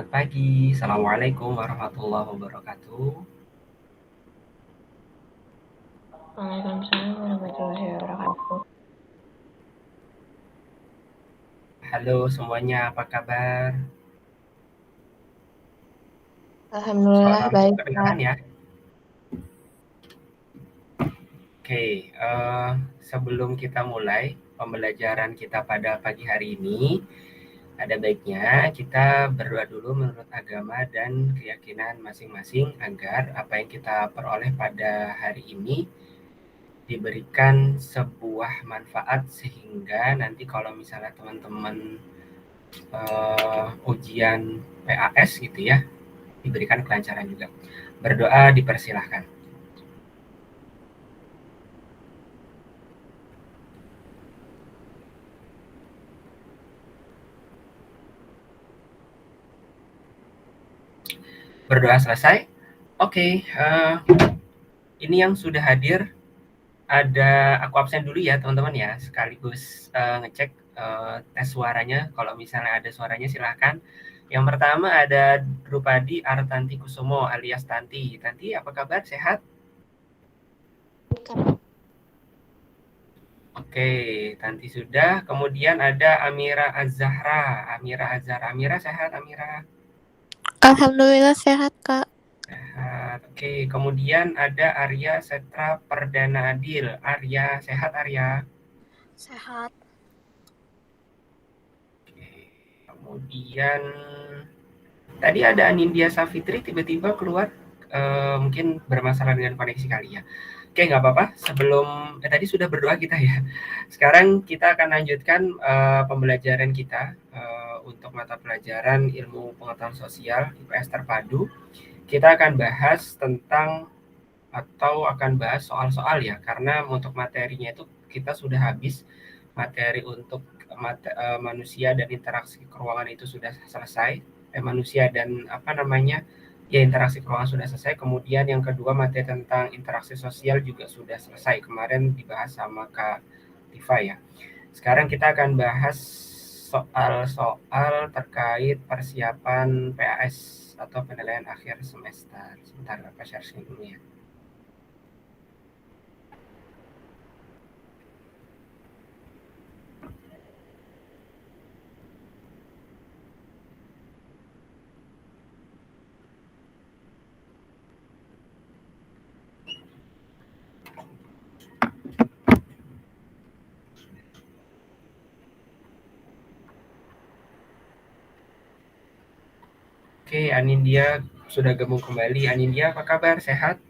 Selamat pagi. Assalamualaikum warahmatullahi wabarakatuh. Waalaikumsalam warahmatullahi wabarakatuh. Halo semuanya, apa kabar? Alhamdulillah Suara baik, Kak. kedengaran ya? Oke, sebelum kita mulai pembelajaran kita pada pagi hari ini, ada baiknya kita berdoa dulu menurut agama dan keyakinan masing-masing agar apa yang kita peroleh pada hari ini diberikan sebuah manfaat sehingga nanti kalau misalnya teman-teman ujian PAS gitu ya, diberikan kelancaran juga. Berdoa dipersilahkan. Berdoa selesai. Oke, ini yang sudah hadir ada aku absen dulu ya teman-teman ya, sekaligus ngecek tes suaranya. Kalau misalnya ada suaranya silahkan. Yang pertama ada Drupadi Artanti Kusumo alias Tanti. Tanti apa kabar? Sehat? Oke, Tanti sudah. Kemudian ada Amira Azahra. Amira Azahra. Amira sehat, Amira? Alhamdulillah sehat, Kak. Sehat. Oke, kemudian ada Arya Setra Perdana Adil. Arya, sehat Arya? Sehat. Oke, kemudian tadi ada Anindya Safitri tiba-tiba keluar. Mungkin bermasalah dengan koneksi kali ya. Oke, nggak apa-apa. Sebelum tadi sudah berdoa kita ya. Sekarang kita akan lanjutkan pembelajaran kita untuk mata pelajaran ilmu pengetahuan sosial IPS terpadu. Kita akan bahas tentang atau akan bahas soal-soal ya, karena untuk materinya itu kita sudah habis. Materi untuk manusia dan interaksi keruangan itu sudah selesai. Manusia dan apa namanya, ya interaksi keruangan sudah selesai. Kemudian yang kedua materi tentang interaksi sosial juga sudah selesai, kemarin dibahas sama Kak Tifa ya. Sekarang kita akan bahas soal-soal terkait persiapan PAS atau penilaian akhir semester. Sebentar, Bapak share screen dulu ya. Oke, Anindya sudah gabung kembali. Anindya, apa kabar? Sehat?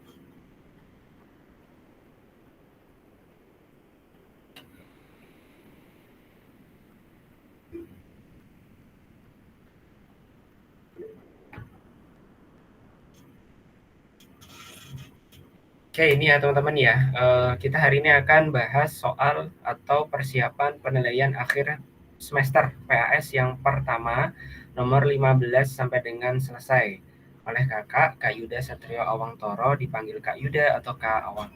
Oke, ini ya teman-teman ya. Kita hari ini akan bahas soal atau persiapan penilaian akhir semester PAS yang pertama, nomor 15 sampai dengan selesai. Oleh kakak, Kak Yuda Satrio Awangtoro, dipanggil Kak Yuda atau Kak Awang.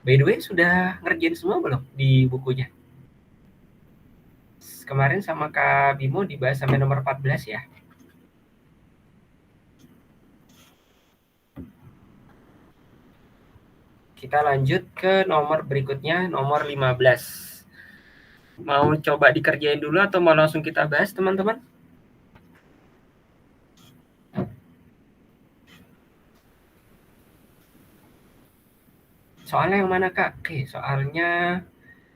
By the way, sudah ngerjain semua belum di bukunya? Kemarin sama Kak Bimo dibahas sampai nomor 14 ya. Kita lanjut ke nomor berikutnya, nomor 15. Mau coba dikerjain dulu atau mau langsung kita bahas, teman-teman? Soalnya yang mana, Kak? Oke, soalnya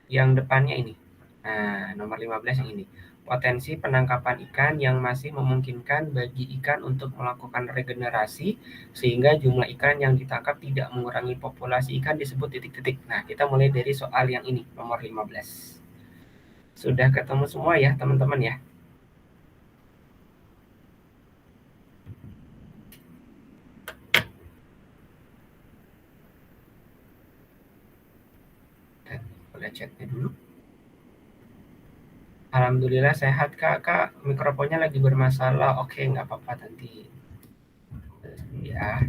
yang depannya ini. Nah, nomor 15 yang ini. Potensi penangkapan ikan yang masih memungkinkan bagi ikan untuk melakukan regenerasi sehingga jumlah ikan yang ditangkap tidak mengurangi populasi ikan disebut titik-titik. Nah, kita mulai dari soal yang ini, nomor 15. Sudah ketemu semua ya, teman-teman ya? Boleh chatnya dulu. Alhamdulillah sehat kak. Kak mikrofonnya lagi bermasalah. Oke, nggak apa-apa nanti ya.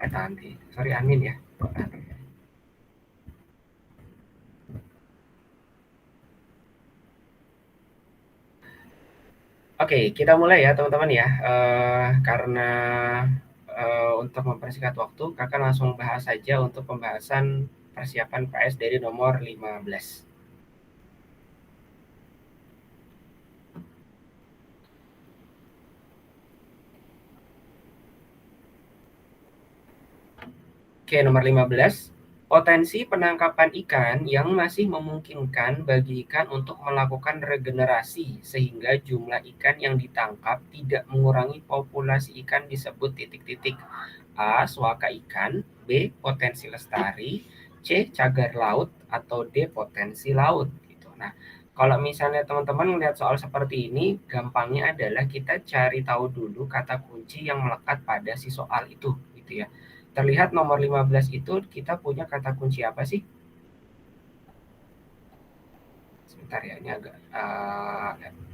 Nanti sorry, amin ya. Oke. Oke, kita mulai ya teman-teman ya. Karena untuk mempersingkat waktu, kakak langsung bahas saja untuk pembahasan persiapan PS dari nomor 15. Oke, nomor 15. Potensi penangkapan ikan yang masih memungkinkan bagi ikan untuk melakukan regenerasi sehingga jumlah ikan yang ditangkap tidak mengurangi populasi ikan disebut titik-titik. A. Suaka ikan, B. Potensi lestari, C. Cagar laut, atau D. Potensi laut. Gitu. Nah, kalau misalnya teman-teman melihat soal seperti ini, gampangnya adalah kita cari tahu dulu kata kunci yang melekat pada si soal itu, gitu ya. Terlihat nomor 15 itu kita punya kata kunci apa sih? Sebentar ya, ini agak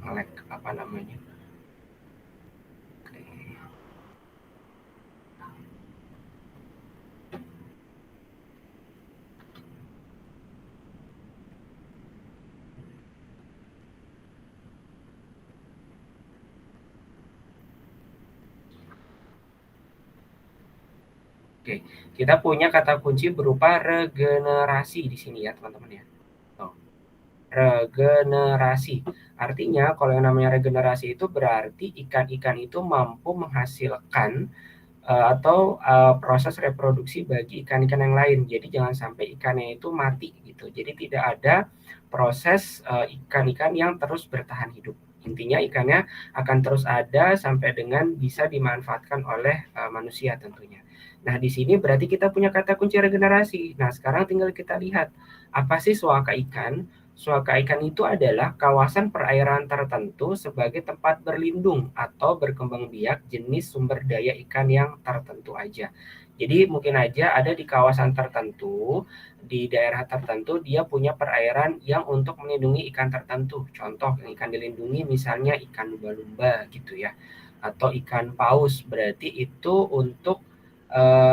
nge-lag apa namanya. Oke. Oke, kita punya kata kunci berupa regenerasi di sini ya, teman-teman ya. Regenerasi. Artinya kalau yang namanya regenerasi itu berarti ikan-ikan itu mampu menghasilkan atau proses reproduksi bagi ikan-ikan yang lain. Jadi jangan sampai ikannya itu mati gitu. Jadi tidak ada proses ikan-ikan yang terus bertahan hidup. Intinya ikannya akan terus ada sampai dengan bisa dimanfaatkan oleh manusia tentunya. Nah, di sini berarti kita punya kata kunci regenerasi. Nah, sekarang tinggal kita lihat apa sih suaka ikan. Suaka ikan itu adalah kawasan perairan tertentu sebagai tempat berlindung atau berkembang biak jenis sumber daya ikan yang tertentu aja. Jadi mungkin aja ada di kawasan tertentu, di daerah tertentu dia punya perairan yang untuk melindungi ikan tertentu. Contoh yang ikan dilindungi misalnya ikan lumba-lumba gitu ya. Atau ikan paus, berarti itu untuk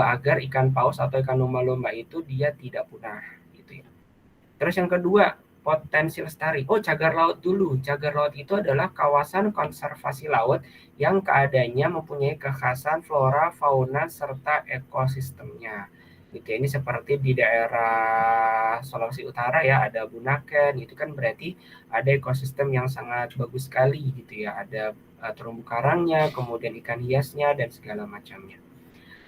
agar ikan paus atau ikan lumba-lumba itu dia tidak punah gitu ya. Terus yang kedua, potensi lestari. Oh, cagar laut dulu. Cagar laut itu adalah kawasan konservasi laut yang keadaannya mempunyai kekhasan flora, fauna, serta ekosistemnya. Gitu. Ini seperti di daerah Sulawesi Utara ya, ada Bunaken, itu kan berarti ada ekosistem yang sangat bagus sekali gitu ya. Ada terumbu karangnya, kemudian ikan hiasnya, dan segala macamnya.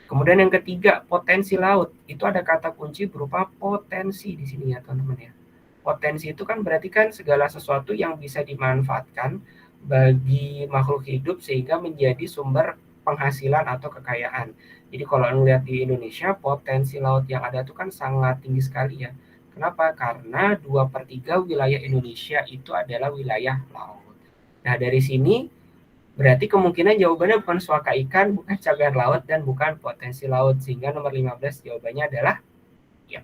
Kemudian yang ketiga, potensi laut. Itu ada kata kunci berupa potensi di sini ya, teman-teman ya. Potensi itu kan berarti kan segala sesuatu yang bisa dimanfaatkan bagi makhluk hidup sehingga menjadi sumber penghasilan atau kekayaan. Jadi kalau melihat di Indonesia, potensi laut yang ada itu kan sangat tinggi sekali ya. Kenapa? Karena 2/3 wilayah Indonesia itu adalah wilayah laut. Nah, dari sini berarti kemungkinan jawabannya bukan suaka ikan, bukan cagar laut, dan bukan potensi laut. Sehingga nomor 15 jawabannya adalah ya.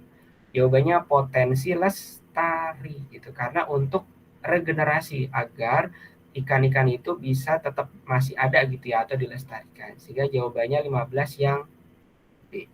Jawabannya potensi lestari gitu. Karena untuk regenerasi agar ikan-ikan itu bisa tetap masih ada gitu ya atau dilestarikan. Sehingga jawabannya 15 yang B.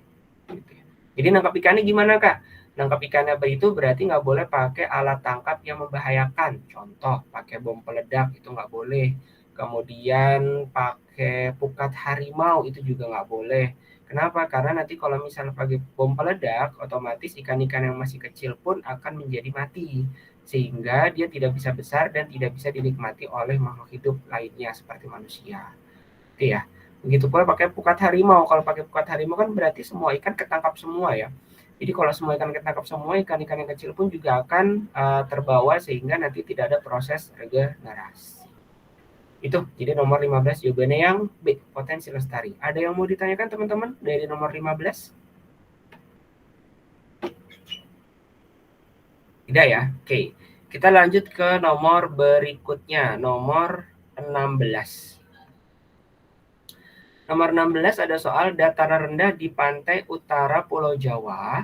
Gitu ya. Jadi nangkap ikannya gimana Kak? Nangkap ikannya itu berarti nggak boleh pakai alat tangkap yang membahayakan. Contoh, pakai bom peledak itu nggak boleh. Kemudian pakai pukat harimau itu juga nggak boleh. Kenapa? Karena nanti kalau misalnya pakai bom peledak, otomatis ikan-ikan yang masih kecil pun akan menjadi mati. Sehingga dia tidak bisa besar dan tidak bisa dinikmati oleh makhluk hidup lainnya seperti manusia. Oke ya. Begitu pula pakai pukat harimau. Kalau pakai pukat harimau kan berarti semua ikan ketangkap semua ya. Jadi kalau semua ikan ketangkap semua, ikan-ikan yang kecil pun juga akan terbawa sehingga nanti tidak ada proses regenerasi. Itu, jadi nomor 15 jawabannya yang B, potensi lestari. Ada yang mau ditanyakan teman-teman dari nomor 15? Tidak ya? Oke. Kita lanjut ke nomor berikutnya, nomor 16. Nomor 16 ada soal dataran rendah di pantai utara Pulau Jawa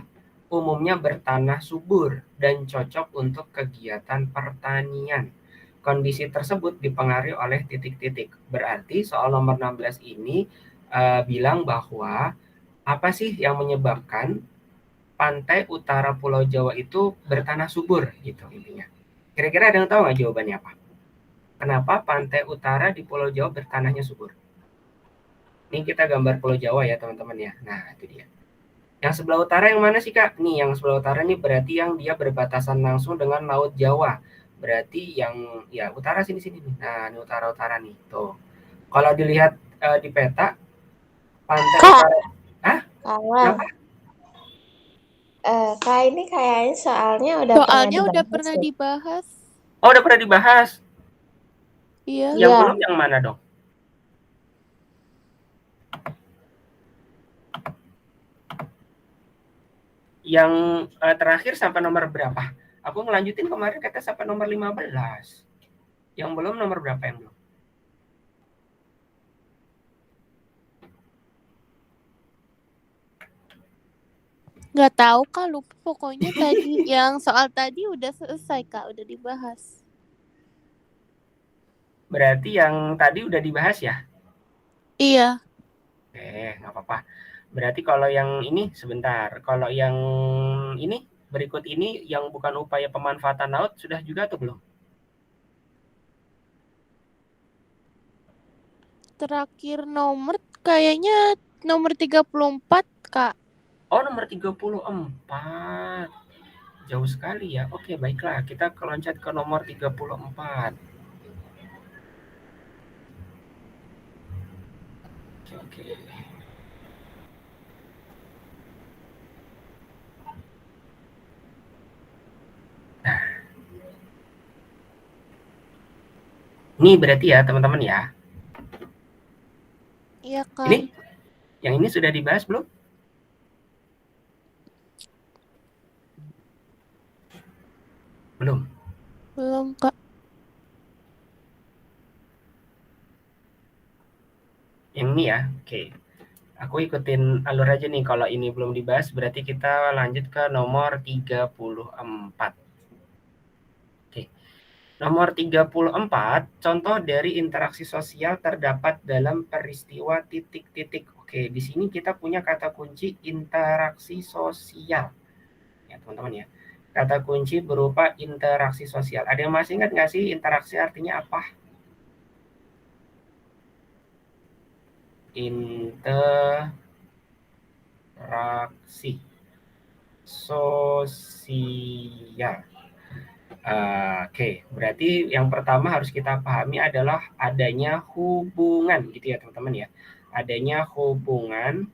umumnya bertanah subur dan cocok untuk kegiatan pertanian. Kondisi tersebut dipengaruhi oleh titik-titik. Berarti soal nomor 16 ini bilang bahwa apa sih yang menyebabkan pantai utara Pulau Jawa itu bertanah subur gitu intinya. Kira-kira ada yang tahu nggak jawabannya apa? Kenapa pantai utara di Pulau Jawa bertanahnya subur? Ini kita gambar Pulau Jawa ya teman-teman ya. Nah itu dia. Yang sebelah utara yang mana sih Kak? Nih yang sebelah utara nih berarti yang dia berbatasan langsung dengan Laut Jawa. Berarti yang ya utara sini-sini nih. Nah ini utara-utara nih. Tuh. Kalau dilihat di peta, pantai Kak, utara. Hah? Kenapa? Kak ini kayaknya soalnya udah pernah Soalnya udah dibahas pernah ya. dibahas. Oh udah pernah dibahas. Iya. Yang Iya. belum yang mana dong? Yang terakhir sampai nomor berapa? Aku ngelanjutin kemarin kata sampai nomor 15. Yang belum nomor berapa yang belum? Nggak tahu Kak, lupa pokoknya tadi yang soal tadi udah selesai Kak, udah dibahas. Berarti yang tadi udah dibahas ya? Iya. Nggak apa-apa. Berarti kalau yang ini sebentar. Kalau yang ini berikut ini yang bukan upaya pemanfaatan laut sudah juga atau belum? Terakhir nomor kayaknya nomor 34 Kak. Oh, nomor 34. Jauh sekali ya. Oke, baiklah. Kita loncat ke nomor 34. Oke. Nah, ini berarti ya teman-teman ya. Iya Kak. Ini yang ini sudah dibahas belum? Belum. Belum Kak. Yang ini ya. Oke. Aku ikutin alur aja nih. Kalau ini belum dibahas berarti kita lanjut ke nomor 34. Oke. Nomor 34, contoh dari interaksi sosial terdapat dalam peristiwa titik-titik. Oke, di sini kita punya kata kunci interaksi sosial. Ya, teman-teman ya. Kata kunci berupa interaksi sosial. Ada yang masih ingat nggak sih interaksi artinya apa? Interaksi sosial. Oke, berarti yang pertama harus kita pahami adalah adanya hubungan gitu ya teman-teman ya. Adanya hubungan.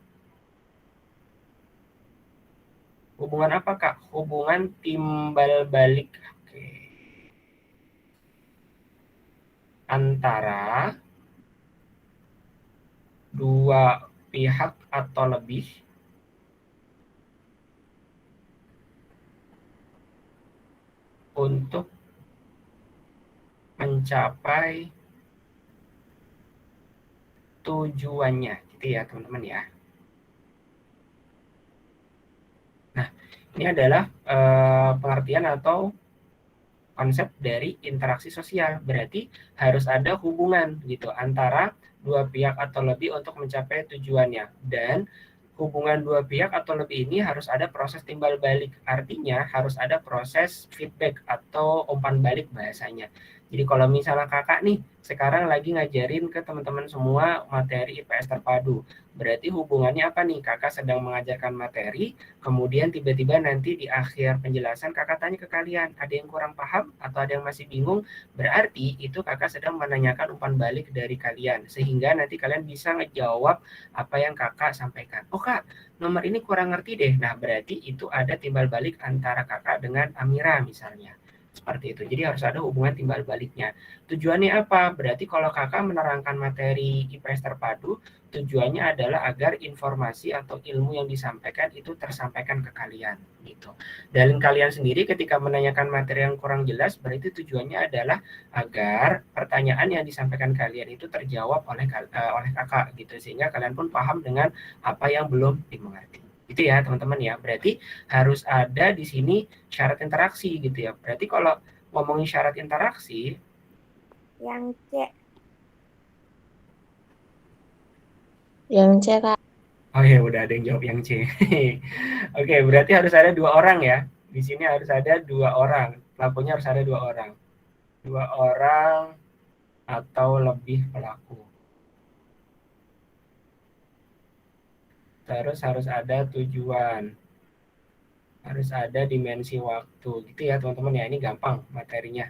Hubungan apa Kak? Hubungan timbal balik. Oke. Antara dua pihak atau lebih untuk mencapai tujuannya gitu ya teman-teman ya. Nah, ini adalah pengertian atau konsep dari interaksi sosial. Berarti harus ada hubungan gitu antara dua pihak atau lebih untuk mencapai tujuannya. Dan hubungan dua pihak atau lebih ini harus ada proses timbal balik. Artinya harus ada proses feedback atau umpan balik bahasanya. Jadi kalau misalnya kakak nih sekarang lagi ngajarin ke teman-teman semua materi IPS terpadu. Berarti hubungannya apa nih? Kakak sedang mengajarkan materi, kemudian tiba-tiba nanti di akhir penjelasan kakak tanya ke kalian, ada yang kurang paham atau ada yang masih bingung? Berarti itu kakak sedang menanyakan umpan balik dari kalian. Sehingga nanti kalian bisa ngejawab apa yang kakak sampaikan. Oh kak, nomor ini kurang ngerti deh. Nah berarti itu ada timbal balik antara kakak dengan Amira misalnya. Seperti itu. Jadi harus ada hubungan timbal baliknya. Tujuannya apa? Berarti kalau kakak menerangkan materi IPS terpadu, tujuannya adalah agar informasi atau ilmu yang disampaikan itu tersampaikan ke kalian gitu. Dan kalian sendiri ketika menanyakan materi yang kurang jelas, berarti tujuannya adalah agar pertanyaan yang disampaikan kalian itu terjawab oleh kakak gitu, sehingga kalian pun paham dengan apa yang belum dimengerti. Itu ya teman-teman ya. Berarti harus ada di sini syarat interaksi gitu ya. Berarti kalau ngomongin syarat interaksi, Yang C. Yang C, Kak. oh ya udah ada yang jawab yang C. Oke, berarti harus ada dua orang ya. Di sini harus ada dua orang. Pelakunya harus ada dua orang. Dua orang atau lebih pelaku. Terus harus ada tujuan, harus ada dimensi waktu, gitu ya teman-teman ya. Ini gampang materinya.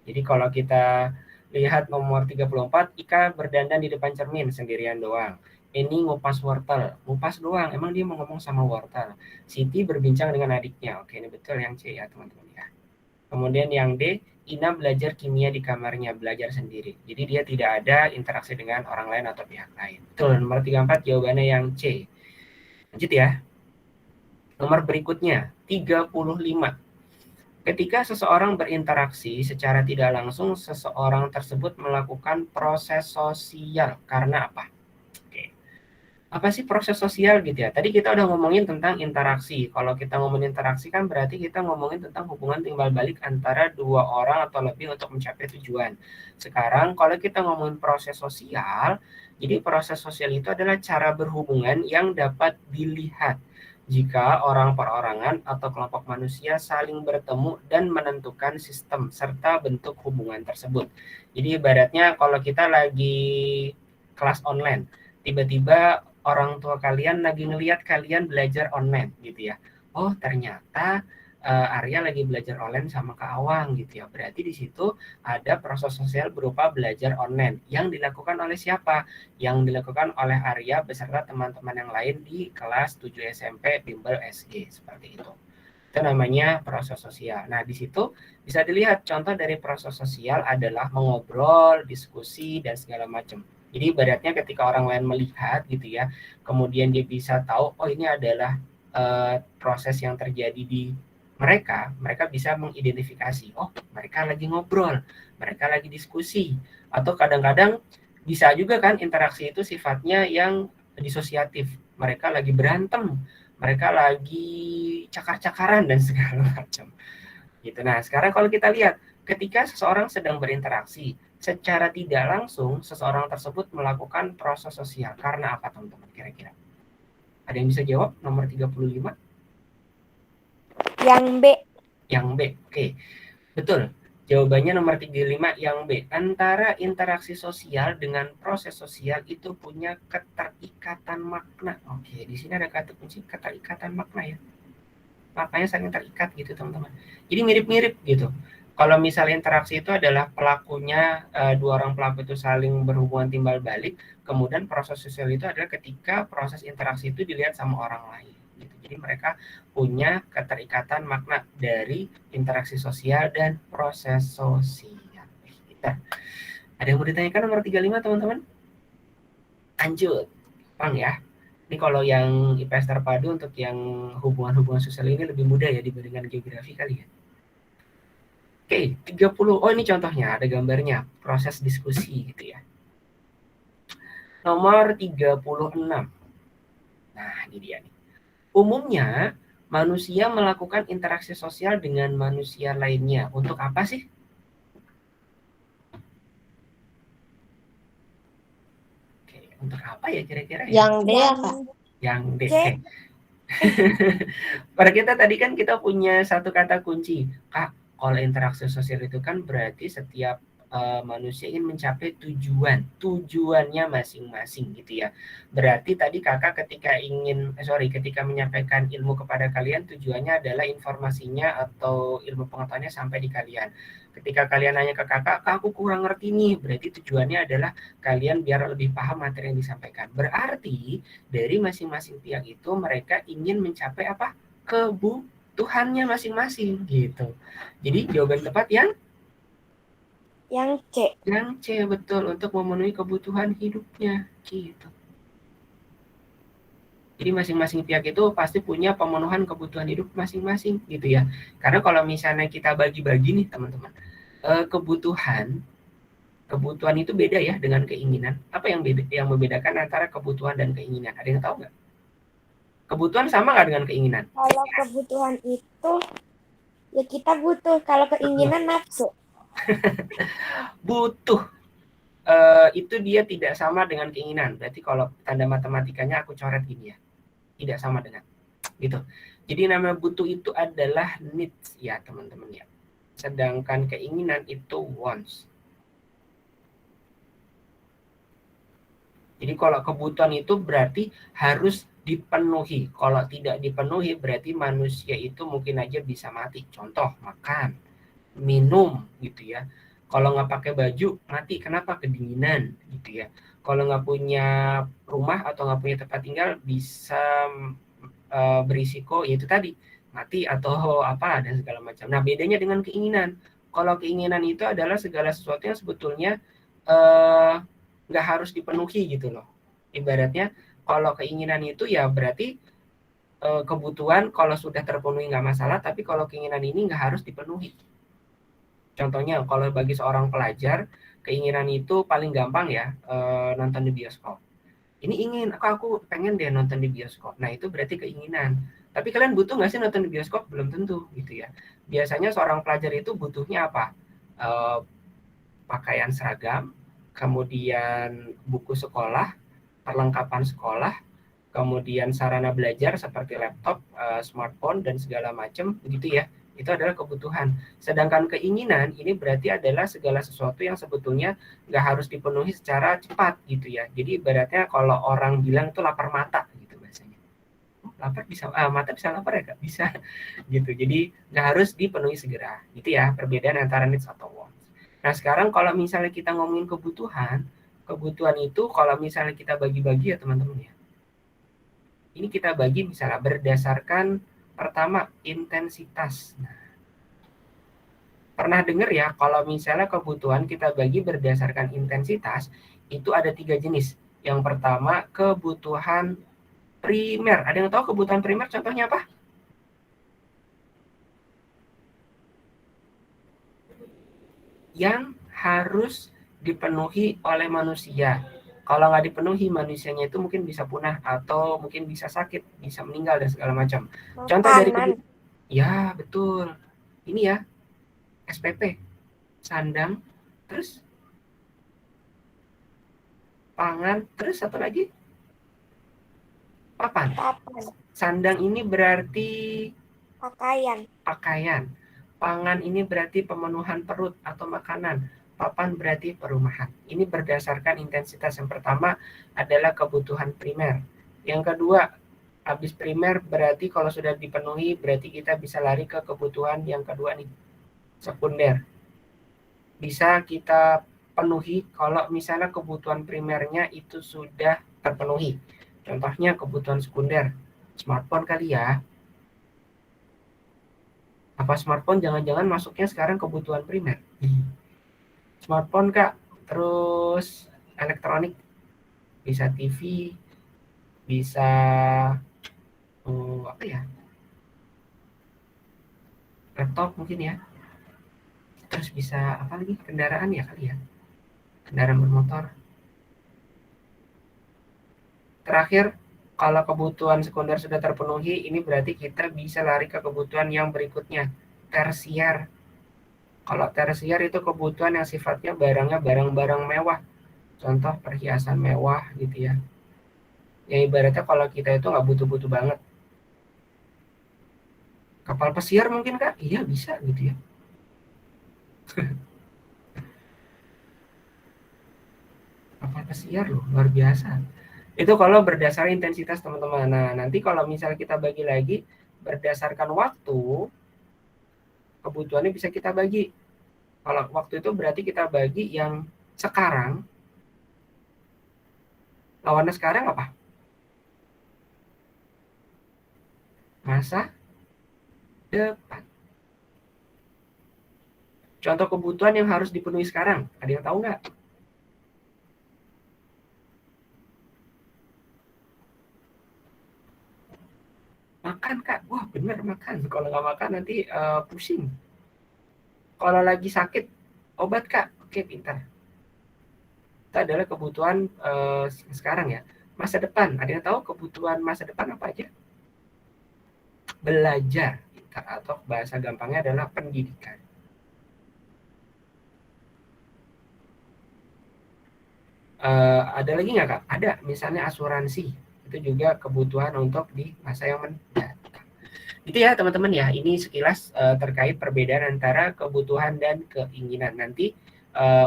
Jadi kalau kita lihat nomor 34, Ika berdandan di depan cermin sendirian doang. Ini ngupas wortel, ngupas doang, emang dia mau ngomong sama wortel. Siti berbincang dengan adiknya. Oke, ini betul yang C ya teman-teman ya. Kemudian yang D, Ina belajar kimia di kamarnya, belajar sendiri. Jadi dia tidak ada interaksi dengan orang lain atau pihak lain. Betul, nomor 34 jawabannya yang C. Lanjut ya. Nomor berikutnya, 35. Ketika seseorang berinteraksi secara tidak langsung, seseorang tersebut melakukan proses sosial. Karena apa? Oke. Apa sih proses sosial gitu ya? Tadi kita udah ngomongin tentang interaksi. Kalau kita ngomongin interaksi kan berarti kita ngomongin tentang hubungan timbal balik antara dua orang atau lebih untuk mencapai tujuan. Sekarang kalau kita ngomongin proses sosial, jadi proses sosial itu adalah cara berhubungan yang dapat dilihat jika orang perorangan atau kelompok manusia saling bertemu dan menentukan sistem serta bentuk hubungan tersebut. Jadi ibaratnya kalau kita lagi kelas online, tiba-tiba orang tua kalian lagi ngelihat kalian belajar online gitu ya. Oh ternyata Arya lagi belajar online sama Kak Awang gitu ya. Berarti di situ ada proses sosial berupa belajar online yang dilakukan oleh siapa? Yang dilakukan oleh Arya beserta teman-teman yang lain di kelas 7 SMP Bimbel SG seperti itu. Itu namanya proses sosial. Nah, di situ bisa dilihat contoh dari proses sosial adalah mengobrol, diskusi, dan segala macam. Jadi ibaratnya ketika orang lain melihat gitu ya, kemudian dia bisa tahu, oh ini adalah proses yang terjadi di mereka bisa mengidentifikasi, oh mereka lagi ngobrol, mereka lagi diskusi, atau kadang-kadang bisa juga kan interaksi itu sifatnya yang disosiatif, mereka lagi berantem, mereka lagi cakar-cakaran dan segala macam. Gitu. Nah, sekarang kalau kita lihat, ketika seseorang sedang berinteraksi, secara tidak langsung seseorang tersebut melakukan proses sosial. Karena apa, teman-teman? Kira-kira. Ada yang bisa jawab? Nomor 35. Yang B. Yang B. Oke. Betul. Jawabannya nomor 35 yang B. Antara interaksi sosial dengan proses sosial itu punya keterikatan makna. Oke, di sini ada kata kunci keterikatan makna ya. Maknanya saling terikat gitu teman-teman. Jadi mirip-mirip gitu. Kalau misalnya interaksi itu adalah pelakunya, dua orang pelaku itu saling berhubungan timbal balik, kemudian proses sosial itu adalah ketika proses interaksi itu dilihat sama orang lain. Gitu. Jadi mereka punya keterikatan makna dari interaksi sosial dan proses sosial. Kita. Ada yang mau ditanyakan nomor 35 teman-teman? Lanjut. Bang ya. Ini kalau yang IPS terpadu untuk yang hubungan-hubungan sosial ini lebih mudah ya dibandingkan geografi kali ya. Oke, 30. Oh ini contohnya, ada gambarnya, proses diskusi gitu ya. Nomor 36. Nah, ini dia nih. Umumnya, manusia melakukan interaksi sosial dengan manusia lainnya. Untuk apa sih? Oke, untuk apa ya kira-kira ya? Yang D ya, Kak? Yang D. C. Pada kita tadi kan kita punya satu kata kunci. Kak, kalau interaksi sosial itu kan berarti setiap manusia ingin mencapai tujuannya masing-masing gitu ya. Berarti tadi kakak ketika menyampaikan ilmu kepada kalian, tujuannya adalah informasinya atau ilmu pengetahuannya sampai di kalian. Ketika kalian nanya ke kakak, Kak aku kurang ngerti nih, berarti tujuannya adalah kalian biar lebih paham materi yang disampaikan. Berarti dari masing-masing pihak itu mereka ingin mencapai apa? Kebutuhannya masing-masing gitu. Jadi jawaban tepat Yang C. yang C betul, untuk memenuhi kebutuhan hidupnya gitu. Jadi masing-masing pihak itu pasti punya pemenuhan kebutuhan hidup masing-masing gitu ya. Karena kalau misalnya kita bagi-bagi nih teman-teman, kebutuhan itu beda ya dengan keinginan. Apa yang membedakan antara kebutuhan dan keinginan? Ada yang tahu nggak? Kebutuhan sama nggak dengan keinginan? Kalau kebutuhan itu ya kita butuh, kalau keinginan nafsu. Butuh itu dia tidak sama dengan keinginan. Berarti kalau tanda matematikanya aku coret gini ya, tidak sama dengan gitu. Jadi nama butuh itu adalah needs ya teman-teman ya. Sedangkan keinginan itu wants. Jadi kalau kebutuhan itu berarti harus dipenuhi. Kalau tidak dipenuhi berarti manusia itu mungkin aja bisa mati. Contoh, makan, minum gitu ya. Kalau nggak pakai baju, mati. Kenapa? Kedinginan gitu ya. Kalau nggak punya rumah atau nggak punya tempat tinggal, bisa berisiko yaitu tadi mati atau apa dan segala macam. Nah, bedanya dengan keinginan. Kalau keinginan itu adalah segala sesuatu yang sebetulnya nggak harus dipenuhi gitu loh. Ibaratnya kalau keinginan itu ya berarti kebutuhan kalau sudah terpenuhi nggak masalah, tapi kalau keinginan ini nggak harus dipenuhi. Contohnya kalau bagi seorang pelajar, keinginan itu paling gampang ya nonton di bioskop. Ini ingin, aku pengen deh nonton di bioskop. Nah itu berarti keinginan. Tapi kalian butuh nggak sih nonton di bioskop? Belum tentu gitu ya. Biasanya seorang pelajar itu butuhnya apa? Pakaian seragam, kemudian buku sekolah, perlengkapan sekolah, kemudian sarana belajar seperti laptop, smartphone, dan segala macam, begitu ya. Itu adalah kebutuhan. Sedangkan keinginan ini berarti adalah segala sesuatu yang sebetulnya nggak harus dipenuhi secara cepat gitu ya. Jadi ibaratnya kalau orang bilang itu lapar mata gitu bahasanya. Lapar bisa, mata bisa lapar ya Kak? Bisa gitu. Jadi nggak harus dipenuhi segera. Gitu ya perbedaan antara needs atau wants. Nah sekarang kalau misalnya kita ngomongin kebutuhan, kebutuhan itu kalau misalnya kita bagi-bagi ya teman-teman ya. Ini kita bagi misalnya berdasarkan pertama intensitas. Nah, pernah dengar ya kalau misalnya kebutuhan kita bagi berdasarkan intensitas itu ada 3 jenis. Yang pertama kebutuhan primer. Ada yang tahu kebutuhan primer contohnya apa? Yang harus dipenuhi oleh manusia. Kalau nggak dipenuhi manusianya itu mungkin bisa punah atau mungkin bisa sakit, bisa meninggal dan segala macam. Contoh dari kebutuhan, ya betul. Ini ya SPP, sandang, terus pangan, terus satu lagi papan. Sandang ini berarti pakaian. Pangan ini berarti pemenuhan perut atau makanan. Papan berarti perumahan. Ini berdasarkan intensitas. Yang pertama adalah kebutuhan primer. Yang kedua, habis primer berarti kalau sudah dipenuhi berarti kita bisa lari ke kebutuhan yang kedua nih, sekunder. Bisa kita penuhi kalau misalnya kebutuhan primernya itu sudah terpenuhi. Contohnya kebutuhan sekunder, smartphone kali ya. Apa smartphone jangan-jangan masuknya sekarang kebutuhan primer? Smartphone Kak, terus elektronik, bisa TV, bisa apa ya? Laptop mungkin ya. Terus bisa apa lagi? Kendaraan ya kali ya. Kendaraan bermotor. Terakhir, kalau kebutuhan sekunder sudah terpenuhi, ini berarti kita bisa lari ke kebutuhan yang berikutnya, tersier. Kalau tersier itu kebutuhan yang sifatnya barangnya barang-barang mewah. Contoh perhiasan mewah gitu ya. Ya ibaratnya kalau kita itu nggak butuh-butuh banget. Kapal pesiar mungkin Kak? Iya bisa gitu ya. Kapal pesiar loh, luar biasa. Itu kalau berdasarkan intensitas teman-teman. Nah, nanti kalau misalnya kita bagi lagi berdasarkan waktu, kebutuhannya bisa kita bagi. Kalau waktu itu berarti kita bagi yang sekarang, lawannya sekarang apa? Masa depan. Contoh kebutuhan yang harus dipenuhi sekarang, ada yang tahu nggak? Makan Kak, wah bener makan. Kalau nggak makan nanti pusing. Kalau lagi sakit, obat Kak, oke pintar. Itu adalah kebutuhan sekarang ya. Masa depan, ada yang tahu kebutuhan masa depan apa aja? Belajar, atau bahasa gampangnya adalah pendidikan. Ada lagi nggak Kak? Ada, misalnya asuransi. Itu juga kebutuhan untuk di masa yang mendatang. Itu ya teman-teman ya, ini sekilas terkait perbedaan antara kebutuhan dan keinginan. Nanti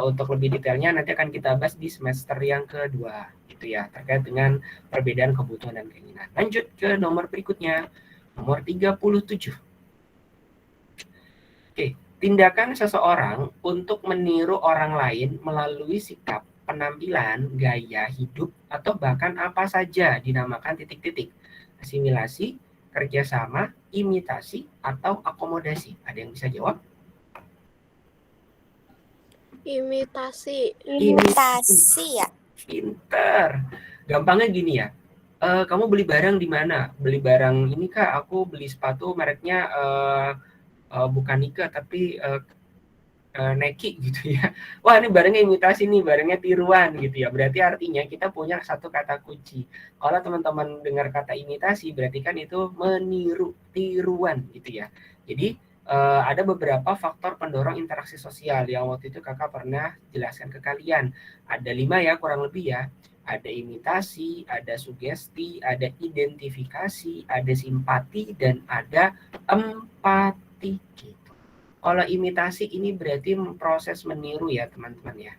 Untuk lebih detailnya nanti akan kita bahas di semester yang kedua gitu ya, terkait dengan perbedaan kebutuhan dan keinginan. Lanjut ke nomor berikutnya, nomor 37. Oke, tindakan seseorang untuk meniru orang lain melalui sikap, penampilan, gaya hidup, atau bahkan apa saja dinamakan titik-titik. Asimilasi, kerjasama, imitasi, atau akomodasi. Ada yang bisa jawab? Imitasi. Imitasi ya. Pinter. Gampangnya gini ya. Kamu beli barang di mana? Beli barang ini Kak, aku beli sepatu mereknya bukan Nike tapi Nike gitu ya. Wah, ini barangnya imitasi nih, barangnya tiruan gitu ya. Berarti artinya kita punya satu kata kunci. Kalau teman-teman dengar kata imitasi, berarti kan itu meniru, tiruan gitu ya. Jadi ada beberapa faktor pendorong interaksi sosial yang waktu itu kakak pernah jelaskan ke kalian. Ada 5 ya kurang lebih ya. Ada imitasi, ada sugesti, ada identifikasi, ada simpati, dan ada empati gitu. Kalau imitasi ini berarti proses meniru ya teman-teman ya.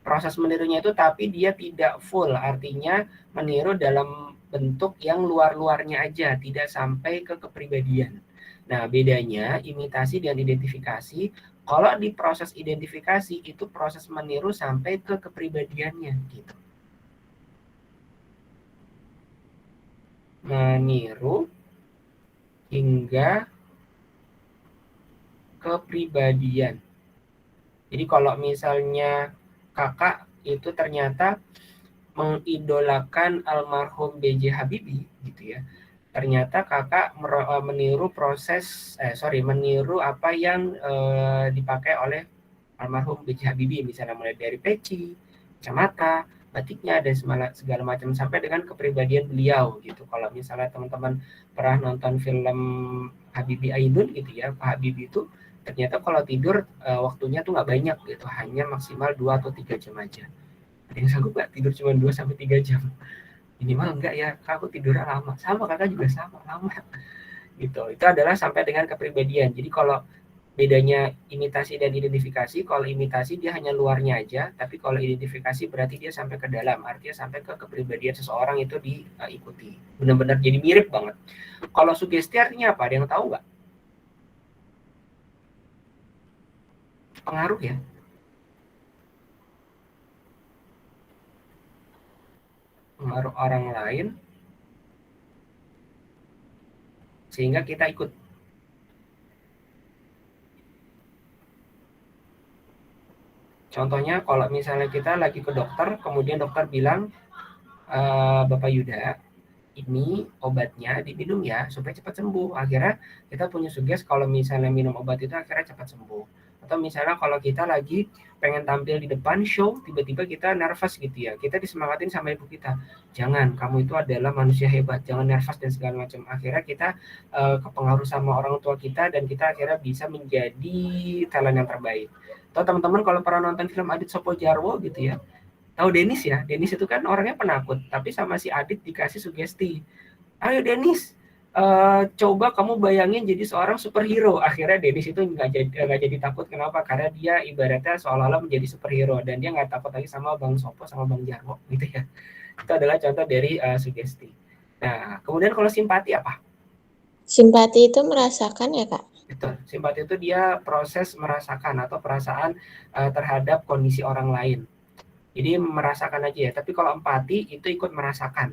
Proses menirunya itu tapi dia tidak full, artinya meniru dalam bentuk yang luar-luarnya aja, tidak sampai ke kepribadian. Nah, bedanya imitasi dan identifikasi, kalau di proses identifikasi itu proses meniru sampai ke kepribadiannya gitu. Meniru hingga kepribadian. Jadi kalau misalnya kakak itu ternyata mengidolakan almarhum B.J. Habibie gitu ya. Ternyata kakak meniru meniru apa yang dipakai oleh almarhum B.J. Habibie, misalnya mulai dari peci, kacamata, batiknya, dan segala macam sampai dengan kepribadian beliau gitu. Kalau misalnya teman-teman pernah nonton film Habibie Ainun gitu ya, Pak Habibie itu ternyata kalau tidur waktunya tuh nggak banyak gitu, hanya maksimal 2 atau 3 jam aja. Ada yang sanggup nggak tidur cuma 2 sampai 3 jam? Minimal enggak ya, Kak, aku tidurnya lama. Sama, kakak juga sama, lama. Gitu. Itu adalah sampai dengan kepribadian. Jadi kalau bedanya imitasi dan identifikasi, kalau imitasi dia hanya luarnya aja, tapi kalau identifikasi berarti dia sampai ke dalam, artinya sampai ke kepribadian seseorang itu diikuti. Benar-benar jadi mirip banget. Kalau sugesti artinya apa? Ada yang tahu nggak? Pengaruh ya. Pengaruh orang lain sehingga kita ikut. Contohnya kalau misalnya kita lagi ke dokter, kemudian dokter bilang, Bapak Yuda, ini obatnya diminum ya supaya cepat sembuh. Akhirnya kita punya suges kalau misalnya minum obat itu akhirnya cepat sembuh. Atau misalnya kalau kita lagi pengen tampil di depan show, tiba-tiba kita nervous gitu ya. Kita disemangatin sama ibu kita. Jangan, kamu itu adalah manusia hebat. Jangan nervous dan segala macam. Akhirnya kita kepengaruh sama orang tua kita dan kita akhirnya bisa menjadi talent yang terbaik. Atau teman-teman kalau pernah nonton film Adit Sopo Jarwo gitu ya, tahu Denis ya? Denis itu kan orangnya penakut, tapi sama si Adit dikasih sugesti. Ayo Denis, coba kamu bayangin jadi seorang superhero. Akhirnya Denis itu nggak jadi takut. Kenapa? Karena dia ibaratnya seolah-olah menjadi superhero dan dia nggak takut lagi sama Bang Sopo sama Bang Jarwo gitu ya. Itu adalah contoh dari sugesti. Nah, kemudian kalau simpati apa? Simpati itu merasakan ya, Kak? Betul. Simpati itu dia proses merasakan atau perasaan terhadap kondisi orang lain. Jadi merasakan aja ya. Tapi kalau empati itu ikut merasakan.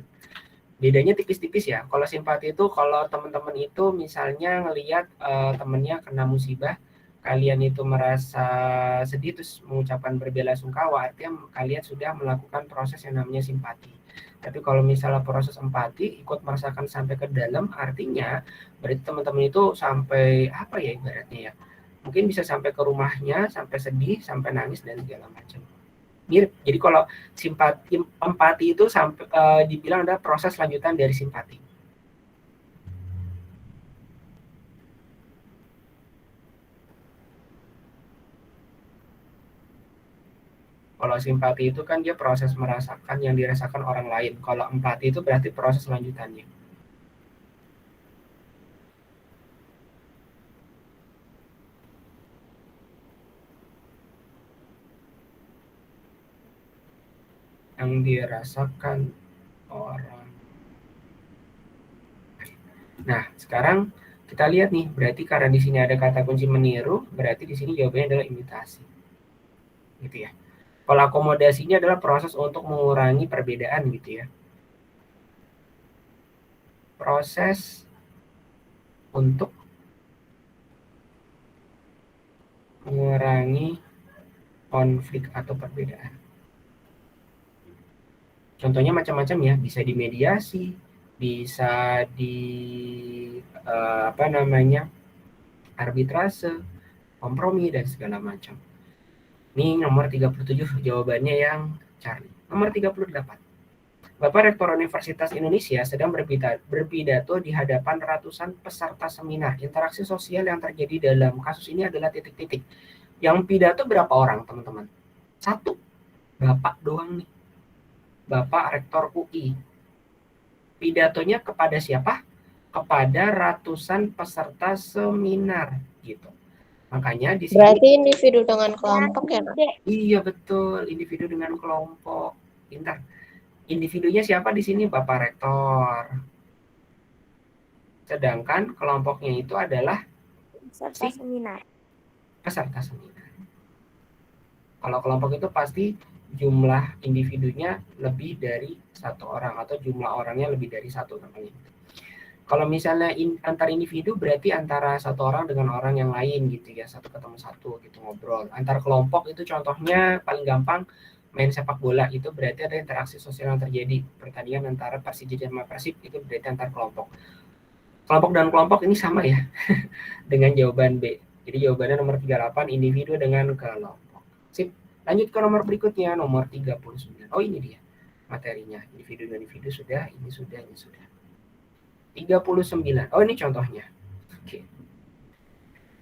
Bedanya tipis-tipis ya. Kalau simpati itu kalau teman-teman itu misalnya ngelihat temennya kena musibah, kalian itu merasa sedih terus mengucapkan berbelasungkawa, artinya kalian sudah melakukan proses yang namanya simpati. Tapi kalau misalnya proses empati ikut merasakan sampai ke dalam, artinya berarti teman-teman itu sampai apa ya ibaratnya ya. Mungkin bisa sampai ke rumahnya, sampai sedih, sampai nangis dan segala macam. Mirip. Jadi kalau empati itu sampai dibilang ada proses lanjutan dari simpati. Kalau simpati itu kan dia proses merasakan yang dirasakan orang lain. Kalau empati itu berarti proses lanjutannya. yang dirasakan orang. Nah, sekarang kita lihat nih, berarti karena di sini ada kata kunci meniru, berarti di sini jawabannya adalah imitasi. Gitu ya. Kalau akomodasinya adalah proses untuk mengurangi perbedaan gitu ya. Proses untuk mengurangi konflik atau perbedaan. Contohnya macam-macam ya, bisa dimediasi, bisa di arbitrase, kompromi dan segala macam. Ini nomor 37 jawabannya yang Charlie. Nomor 38. Bapak Rektor Universitas Indonesia sedang berpidato di hadapan ratusan peserta seminar. Interaksi sosial yang terjadi dalam kasus ini adalah titik-titik. Yang pidato berapa orang, teman-teman? 1. Bapak doang nih. Bapak Rektor UI. Pidatonya kepada siapa? Kepada ratusan peserta seminar gitu. Makanya di sini Berarti individu dengan kelompok ya, Kak? Iya betul, individu dengan kelompok. Pintar. Individunya siapa di sini? Bapak Rektor. Sedangkan kelompoknya itu adalah Peserta seminar. peserta seminar. Kalau kelompok itu pasti jumlah individunya lebih dari 1 orang atau jumlah orangnya lebih dari 1 namanya. Kalau misalnya antar individu berarti antara 1 orang dengan orang yang lain gitu ya, 1 ketemu 1 gitu ngobrol. Antar kelompok itu contohnya paling gampang main sepak bola, itu berarti ada interaksi sosial yang terjadi. Pertandingan antara Persija sama Persib itu berarti antar kelompok. Kelompok dan kelompok ini sama ya dengan jawaban B. Jadi jawabannya nomor 38, individu dengan kelompok. Sip. Lanjut ke nomor berikutnya, nomor 39. Oh ini dia materinya. Individu dan individu sudah, ini sudah, ini sudah. 39. Oh ini contohnya. Oke.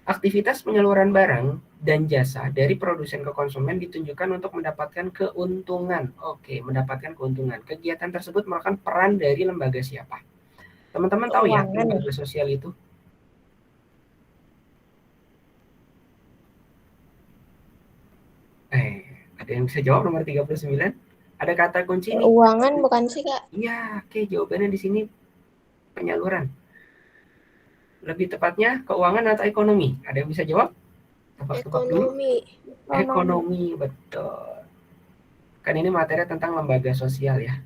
Aktivitas penyaluran barang dan jasa dari produsen ke konsumen ditunjukkan untuk mendapatkan keuntungan. Oke, mendapatkan keuntungan. Kegiatan tersebut merupakan peran dari lembaga siapa? Teman-teman tahu ya lembaga sosial itu? Ada yang bisa jawab nomor 39? Ada kata kunci nih. Keuangan bukan sih, Kak? Iya, oke, jawabannya di sini penyaluran. Lebih tepatnya keuangan atau ekonomi? Ada yang bisa jawab? Tebak-tebak dulu. Ekonomi, betul. Kan ini materi tentang lembaga sosial ya.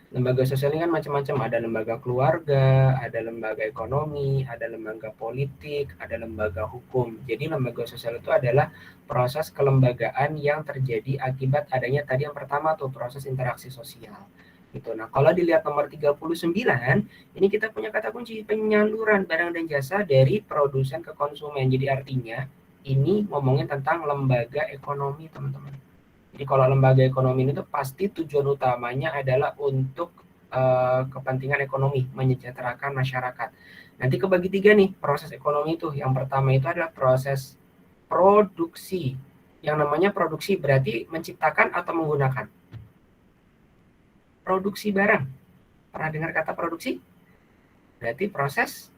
Lembaga sosial ini kan macam-macam, ada lembaga keluarga, ada lembaga ekonomi, ada lembaga politik, ada lembaga hukum. Jadi lembaga sosial itu adalah proses kelembagaan yang terjadi akibat adanya tadi yang pertama tuh proses interaksi sosial. Gitu. Nah, kalau dilihat nomor 39, ini kita punya kata kunci penyaluran barang dan jasa dari produsen ke konsumen. Jadi artinya ini ngomongin tentang lembaga ekonomi, teman-teman. Jadi kalau lembaga ekonomi itu pasti tujuan utamanya adalah untuk kepentingan ekonomi, menyejahterakan masyarakat. Nanti kebagi 3 nih proses ekonomi itu. Yang pertama itu adalah proses produksi. Yang namanya produksi berarti menciptakan atau menggunakan. Produksi barang. Pernah dengar kata produksi? Berarti proses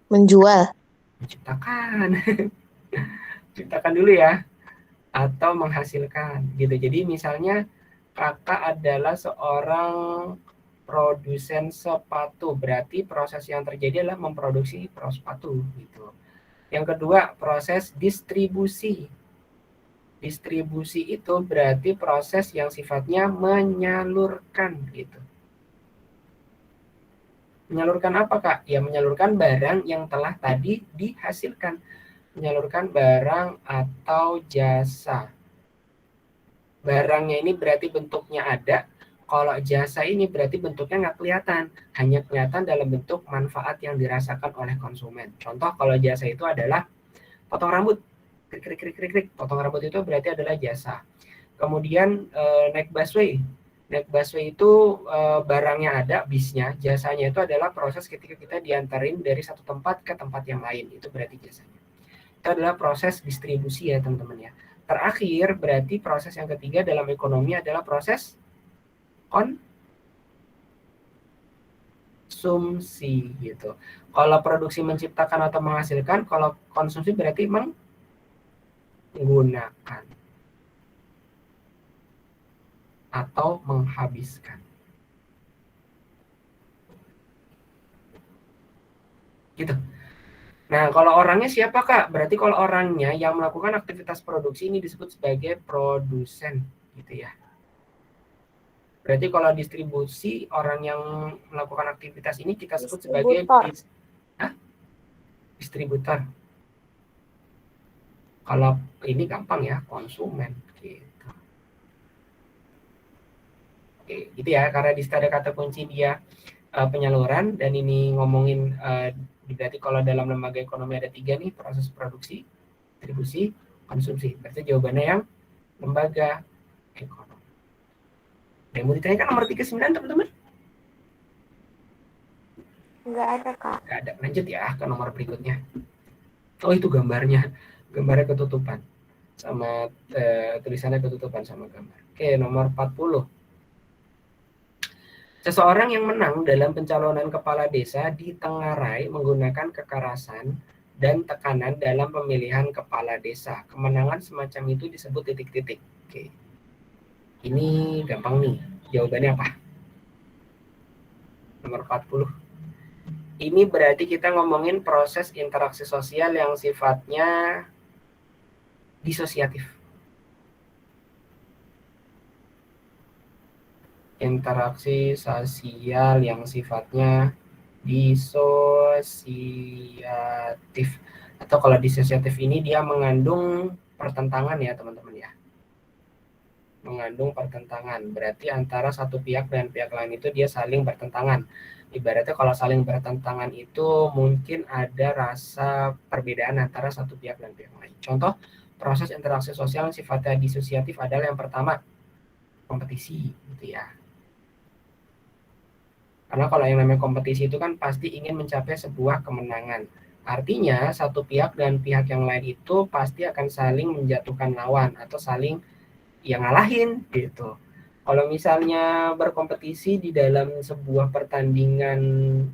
menjual. Menciptakan. Ciptakan dulu ya. Atau menghasilkan gitu. Jadi misalnya kakak adalah seorang produsen sepatu, berarti proses yang terjadi adalah memproduksi sepatu gitu. Yang kedua, proses distribusi. Distribusi itu berarti proses yang sifatnya menyalurkan gitu. Menyalurkan apa, Kak? Ya menyalurkan barang yang telah tadi dihasilkan. Menyalurkan barang atau jasa. Barangnya ini berarti bentuknya ada, kalau jasa ini berarti bentuknya nggak kelihatan, hanya kelihatan dalam bentuk manfaat yang dirasakan oleh konsumen. Contoh kalau jasa itu adalah potong rambut, krik, potong rambut itu berarti adalah jasa. Kemudian naik busway itu barangnya ada, bisnya, jasanya itu adalah proses ketika kita diantarin dari satu tempat ke tempat yang lain, itu berarti jasanya. Itu adalah proses distribusi ya teman-teman ya. Terakhir berarti proses yang ketiga dalam ekonomi adalah proses konsumsi gitu. Kalau produksi menciptakan atau menghasilkan, kalau konsumsi berarti menggunakan, atau menghabiskan. Gitu. Nah, kalau orangnya siapa, Kak? Berarti kalau orangnya yang melakukan aktivitas produksi ini disebut sebagai produsen, gitu ya. Berarti kalau distribusi, orang yang melakukan aktivitas ini kita sebut sebagai distributor. Kalau ini gampang ya, konsumen. Gitu. Oke, gitu ya, karena di situ ada kata kunci dia penyaluran, dan ini ngomongin berarti kalau dalam lembaga ekonomi ada 3 nih, proses produksi, distribusi, konsumsi. Berarti jawabannya yang lembaga ekonomi. Yang mau ditanyakan nomor 39, teman-teman? Enggak ada, Kak. Nggak ada. Lanjut ya ke nomor berikutnya. Oh, itu gambarnya. Gambarnya ketutupan. Sama tulisannya ketutupan sama gambar. Oke, nomor 40. Seseorang yang menang dalam pencalonan kepala desa ditengarai menggunakan kekerasan dan tekanan dalam pemilihan kepala desa. Kemenangan semacam itu disebut titik-titik. Oke. Ini gampang nih. Jawabannya apa? Nomor 40. Ini berarti kita ngomongin proses interaksi sosial yang sifatnya disosiatif. Interaksi sosial yang sifatnya disosiatif. Atau kalau disosiatif ini dia mengandung pertentangan ya teman-teman ya. Mengandung pertentangan. Berarti antara satu pihak dan pihak lain itu dia saling bertentangan. Ibaratnya kalau saling bertentangan itu mungkin ada rasa perbedaan antara satu pihak dan pihak lain. Contoh, proses interaksi sosial yang sifatnya disosiatif adalah yang pertama, kompetisi gitu ya. Karena kalau yang namanya kompetisi itu kan pasti ingin mencapai sebuah kemenangan. Artinya satu pihak dan pihak yang lain itu pasti akan saling menjatuhkan lawan atau saling yang ngalahin gitu. Kalau misalnya berkompetisi di dalam sebuah pertandingan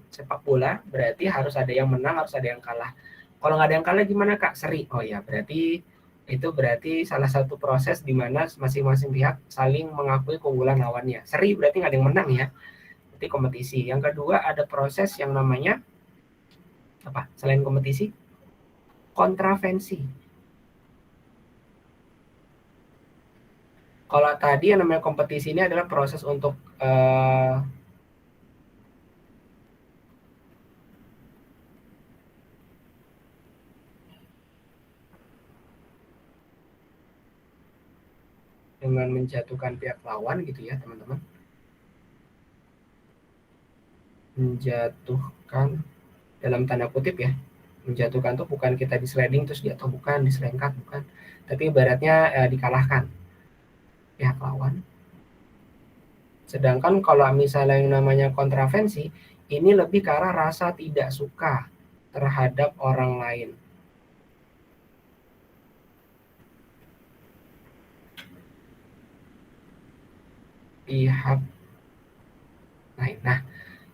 sepak bola, berarti harus ada yang menang, harus ada yang kalah. Kalau nggak ada yang kalah gimana, Kak? Seri. Oh ya, berarti itu berarti salah satu proses di mana masing-masing pihak saling mengakui keunggulan lawannya. Seri berarti nggak ada yang menang ya. Berarti kompetisi. Yang kedua ada proses yang namanya apa? Selain kompetisi, kontravensi. Kalau tadi yang namanya kompetisi ini adalah proses untuk dengan menjatuhkan pihak lawan gitu ya teman-teman. Menjatuhkan dalam tanda kutip ya. Menjatuhkan tuh bukan kita di sliding terus jatuh, bukan, diselengkat bukan. Tapi ibaratnya dikalahkan pihak lawan. Sedangkan kalau misalnya yang namanya kontravensi, ini lebih ke arah rasa tidak suka terhadap orang lain. Pihak lain. Nah,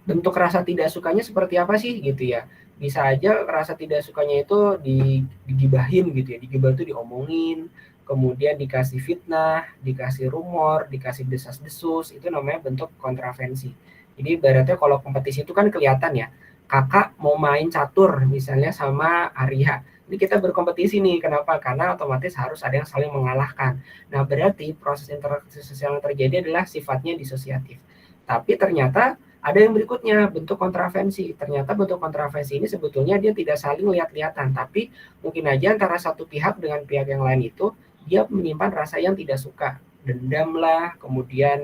bentuk rasa tidak sukanya seperti apa sih gitu ya? Bisa aja rasa tidak sukanya itu digibahin gitu ya. Digibah itu diomongin, kemudian dikasih fitnah, dikasih rumor, dikasih desas-desus, itu namanya bentuk kontravensi. Jadi ibaratnya kalau kompetisi itu kan kelihatan ya, kakak mau main catur misalnya sama Arya. Ini kita berkompetisi nih, kenapa? Karena otomatis harus ada yang saling mengalahkan. Nah berarti proses interaksi sosial yang terjadi adalah sifatnya disosiatif. Tapi ternyata ada yang berikutnya, bentuk kontravensi. Ternyata bentuk kontravensi ini sebetulnya dia tidak saling lihat-lihatan, tapi mungkin aja antara satu pihak dengan pihak yang lain itu dia menyimpan rasa yang tidak suka, dendam lah, kemudian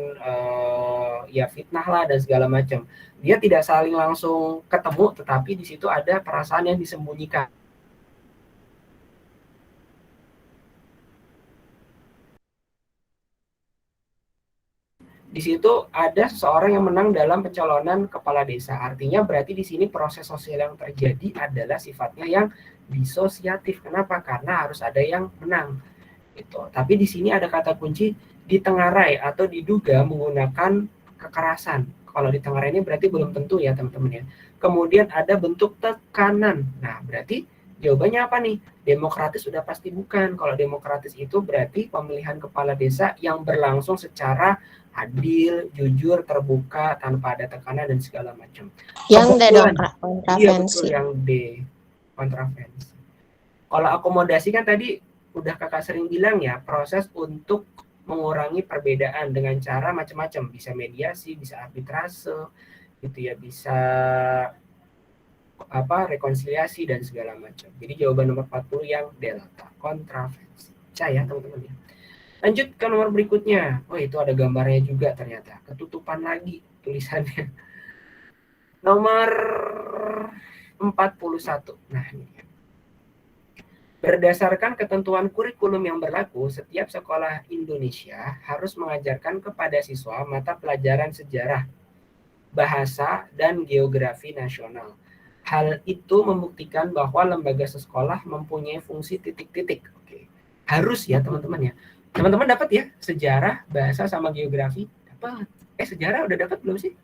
ya fitnah lah dan segala macam. Dia tidak saling langsung ketemu, tetapi di situ ada perasaan yang disembunyikan. Di situ ada seseorang yang menang dalam pencalonan kepala desa. Artinya berarti di sini proses sosial yang terjadi adalah sifatnya yang disosiatif. Kenapa? Karena harus ada yang menang. Gitu. Tapi di sini ada kata kunci ditengarai atau diduga menggunakan kekerasan. Kalau ditengarai ini berarti belum tentu ya teman-teman ya. Kemudian ada bentuk tekanan. Nah berarti Jawabannya apa nih? Demokratis sudah pasti bukan. Kalau demokratis itu berarti pemilihan kepala desa yang berlangsung secara adil, jujur, terbuka, tanpa ada tekanan dan segala macam. Yang D dong, Kebetulan, Kak, iya betul kontravensi. yang D, kontravensi. Kalau akomodasi kan tadi udah kakak sering bilang ya, proses untuk mengurangi perbedaan dengan cara macam-macam. Bisa mediasi, bisa arbitrase, gitu ya, bisa rekonsiliasi dan segala macam. Jadi jawaban nomor 40 yang delta, kontravensi. Percaya teman-teman ya. Lanjut ke nomor berikutnya. Oh, itu ada gambarnya juga ternyata. Ketutupan lagi tulisannya. Nomor 41. Nah, ini. Berdasarkan ketentuan kurikulum yang berlaku, setiap sekolah Indonesia harus mengajarkan kepada siswa mata pelajaran sejarah, bahasa, dan geografi nasional. Hal itu membuktikan bahwa lembaga sekolah mempunyai fungsi titik-titik. Oke. Harus ya teman-teman ya. Teman-teman dapat ya sejarah, bahasa, sama geografi? Dapat. Sejarah udah dapat belum sih?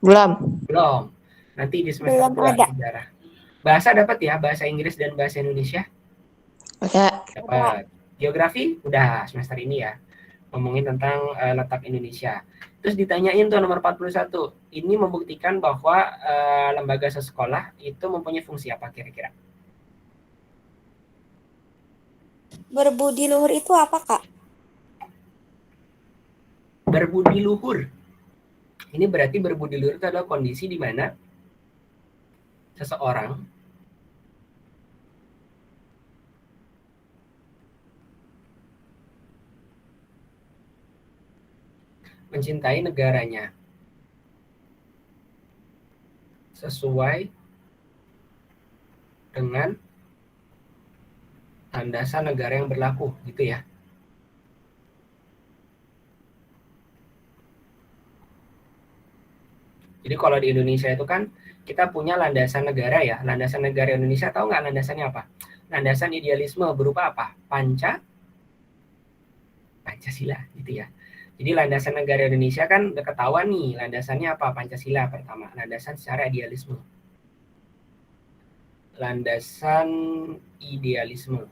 Belum. Belum. Nanti di semester Belum 2 ada. sejarah. Bahasa dapat ya, bahasa Inggris dan bahasa Indonesia? Ada. Dapat. Geografi udah semester ini ya. Ngomongin tentang letak Indonesia. Terus ditanyain tuh nomor 41. Ini membuktikan bahwa lembaga sekolah itu mempunyai fungsi apa kira-kira? Berbudi luhur itu apa, Kak? Berbudi luhur. Ini berarti berbudi luhur itu adalah kondisi di mana seseorang mencintai negaranya sesuai dengan landasan negara yang berlaku, gitu ya. Jadi kalau di Indonesia itu kan kita punya landasan negara ya. Landasan negara Indonesia, tahu nggak landasannya apa? Landasan idealisme berupa apa? Pancasila, gitu ya. Jadi landasan negara Indonesia kan udah ketahuan nih, landasannya apa? Pancasila pertama, landasan secara idealisme. Landasan idealisme.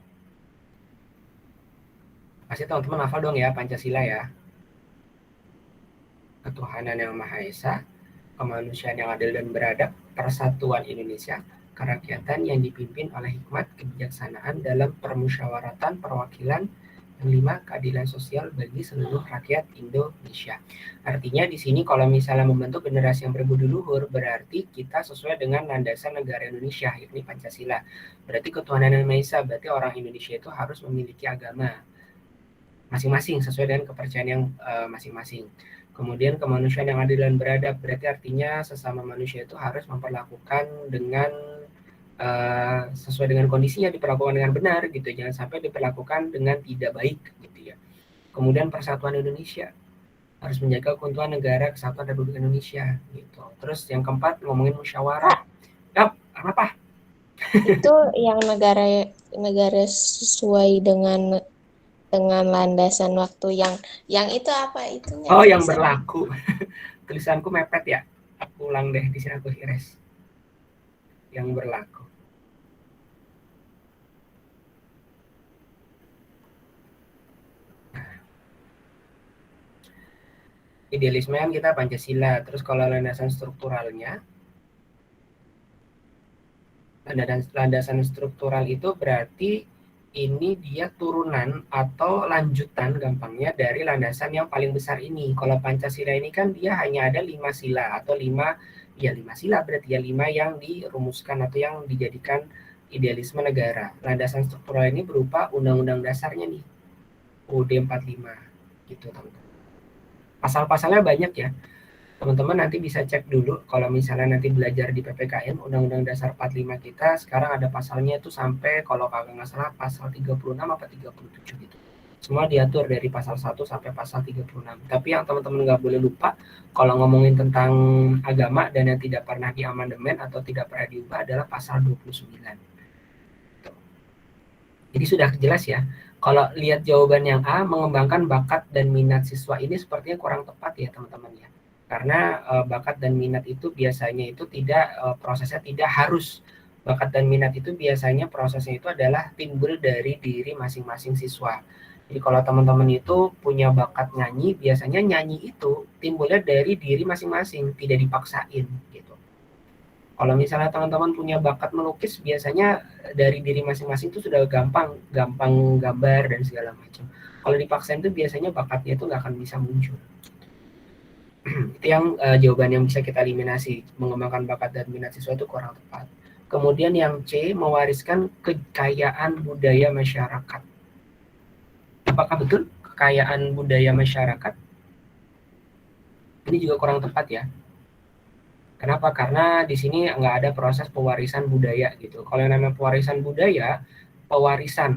Pasti teman-teman hafal dong ya Pancasila ya. Ketuhanan yang Maha Esa, kemanusiaan yang adil dan beradab, persatuan Indonesia, kerakyatan yang dipimpin oleh hikmat, kebijaksanaan dalam permusyawaratan perwakilan. Yang 5, keadilan sosial bagi seluruh rakyat Indonesia. Artinya di sini kalau misalnya membentuk generasi yang berbudi luhur, berarti kita sesuai dengan landasan negara Indonesia, yakni Pancasila. Berarti ketuhanan yang Maha Esa, berarti orang Indonesia itu harus memiliki agama masing-masing sesuai dengan kepercayaan yang masing-masing. Kemudian kemanusiaan yang adil dan beradab, berarti artinya sesama manusia itu harus memperlakukan dengan sesuai dengan kondisinya, diperlakukan dengan benar gitu, jangan sampai diperlakukan dengan tidak baik gitu ya. Kemudian persatuan Indonesia, harus menjaga keutuhan negara kesatuan Republik Indonesia gitu. Terus yang keempat ngomongin musyawarah. Apa? Itu yang negara sesuai dengan landasan waktu yang itu apa itunya? Oh, yang berlaku. Tulisanku mepet ya. Aku ulang deh, di sini aku iris. Yang berlaku. Idealisme kan kita Pancasila. Terus kalau landasan strukturalnya, landasan struktural itu berarti ini dia turunan atau lanjutan gampangnya dari landasan yang paling besar ini. Kalau Pancasila ini kan dia hanya ada 5 sila atau 5 sila berarti ya 5 yang dirumuskan atau yang dijadikan idealisme negara. Landasan struktural ini berupa undang-undang dasarnya nih. UUD 45 gitu teman-teman. Pasal-pasalnya banyak ya. Teman-teman nanti bisa cek dulu kalau misalnya nanti belajar di PPKN Undang-Undang Dasar 45 kita sekarang ada pasalnya itu sampai kalau kagak nggak salah pasal 36 apa 37 gitu. Semua diatur dari pasal 1 sampai pasal 36. Tapi yang teman-teman nggak boleh lupa kalau ngomongin tentang agama dan yang tidak pernah diamandemen atau tidak pernah diubah adalah pasal 29. Jadi sudah jelas ya. Kalau lihat jawaban yang A, mengembangkan bakat dan minat siswa ini sepertinya kurang tepat ya teman-teman ya. Karena bakat dan minat itu biasanya itu tidak prosesnya tidak harus Bakat dan minat itu biasanya prosesnya itu adalah timbul dari diri masing-masing siswa. Jadi kalau teman-teman itu punya bakat nyanyi, biasanya nyanyi itu timbulnya dari diri masing-masing, tidak dipaksain gitu. Kalau misalnya teman-teman punya bakat melukis, biasanya dari diri masing-masing itu sudah gampang gambar dan segala macam. Kalau dipaksain itu biasanya bakatnya itu nggak akan bisa muncul. Itu yang jawaban yang bisa kita eliminasi. Mengembangkan bakat dan minat siswa itu kurang tepat. Kemudian yang C, mewariskan kekayaan budaya masyarakat. Apakah betul kekayaan budaya masyarakat? Ini juga kurang tepat ya. Kenapa? Karena di sini nggak ada proses pewarisan budaya gitu. Kalau yang namanya pewarisan budaya,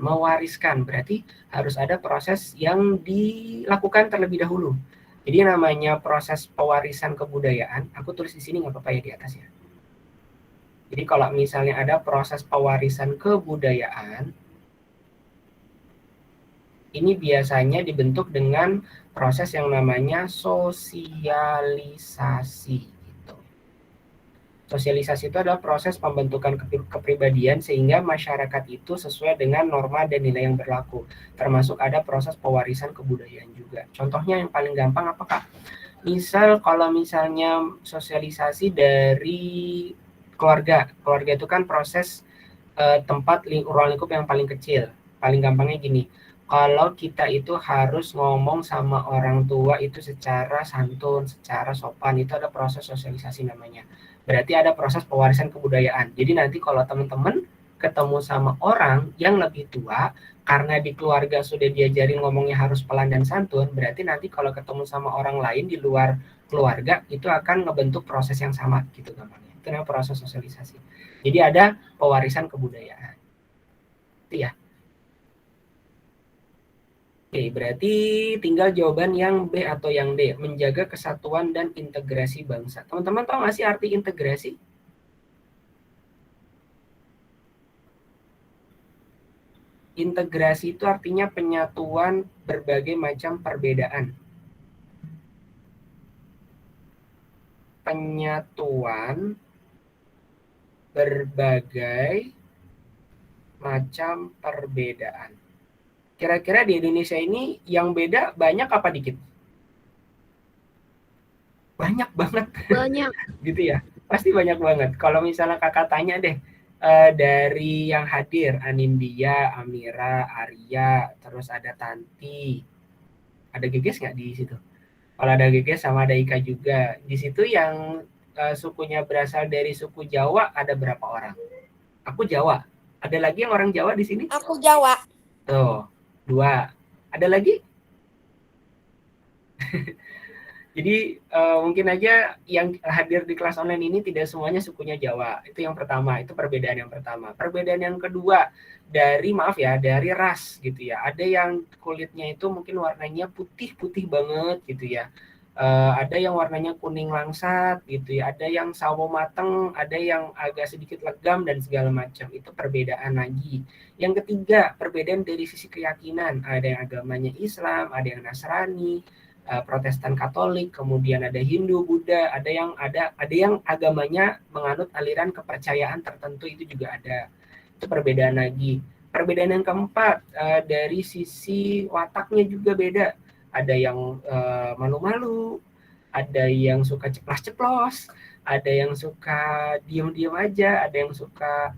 mewariskan berarti harus ada proses yang dilakukan terlebih dahulu. Jadi namanya proses pewarisan kebudayaan, aku tulis di sini nggak apa-apa ya di atas ya. Jadi kalau misalnya ada proses pewarisan kebudayaan, ini biasanya dibentuk dengan proses yang namanya sosialisasi. Sosialisasi itu adalah proses pembentukan kepribadian sehingga masyarakat itu sesuai dengan norma dan nilai yang berlaku. Termasuk ada proses pewarisan kebudayaan juga. Contohnya yang paling gampang apakah? Misal kalau misalnya sosialisasi dari keluarga. Keluarga itu kan proses tempat ruang lingkup yang paling kecil. Paling gampangnya gini. Kalau kita itu harus ngomong sama orang tua itu secara santun, secara sopan, itu ada proses sosialisasi namanya. Berarti ada proses pewarisan kebudayaan. Jadi nanti kalau teman-teman ketemu sama orang yang lebih tua, karena di keluarga sudah diajarin ngomongnya harus pelan dan santun, berarti nanti kalau ketemu sama orang lain di luar keluarga, itu akan ngebentuk proses yang sama gitu gampangnya. Itu namanya proses sosialisasi. Jadi ada pewarisan kebudayaan. Itu ya. Oke, berarti tinggal jawaban yang B atau yang D, menjaga kesatuan dan integrasi bangsa. Teman-teman tahu nggak sih arti integrasi? Integrasi itu artinya penyatuan berbagai macam perbedaan. Penyatuan berbagai macam perbedaan. Kira-kira di Indonesia ini yang beda banyak apa dikit? Banyak banget. Banyak. Gitu ya. Pasti banyak banget. Kalau misalnya kakak tanya deh, dari yang hadir, Anindya, Amira, Arya, terus ada Tanti. Ada Geges nggak di situ? Kalau ada Geges sama ada Ika juga. Di situ yang sukunya berasal dari suku Jawa ada berapa orang? Aku Jawa. Ada lagi yang orang Jawa di sini? Aku Jawa. Tuh, 2. Ada lagi? Jadi mungkin aja yang hadir di kelas online ini tidak semuanya sukunya Jawa. Itu yang pertama, itu perbedaan yang pertama. Perbedaan yang kedua, dari ras gitu ya. Ada yang kulitnya itu mungkin warnanya putih-putih banget gitu ya. Ada yang warnanya kuning langsat gitu ya. Ada yang sawo mateng, ada yang agak sedikit legam dan segala macam. Itu perbedaan lagi. Yang ketiga, perbedaan dari sisi keyakinan. Ada yang agamanya Islam, ada yang Nasrani, Protestan Katolik, kemudian ada Hindu, Buddha, ada yang agamanya menganut aliran kepercayaan tertentu, itu juga ada. Itu perbedaan lagi. Perbedaan yang keempat, dari sisi wataknya juga beda. Ada yang malu-malu, ada yang suka ceplas-ceplos, ada yang suka diam-diam aja, ada yang suka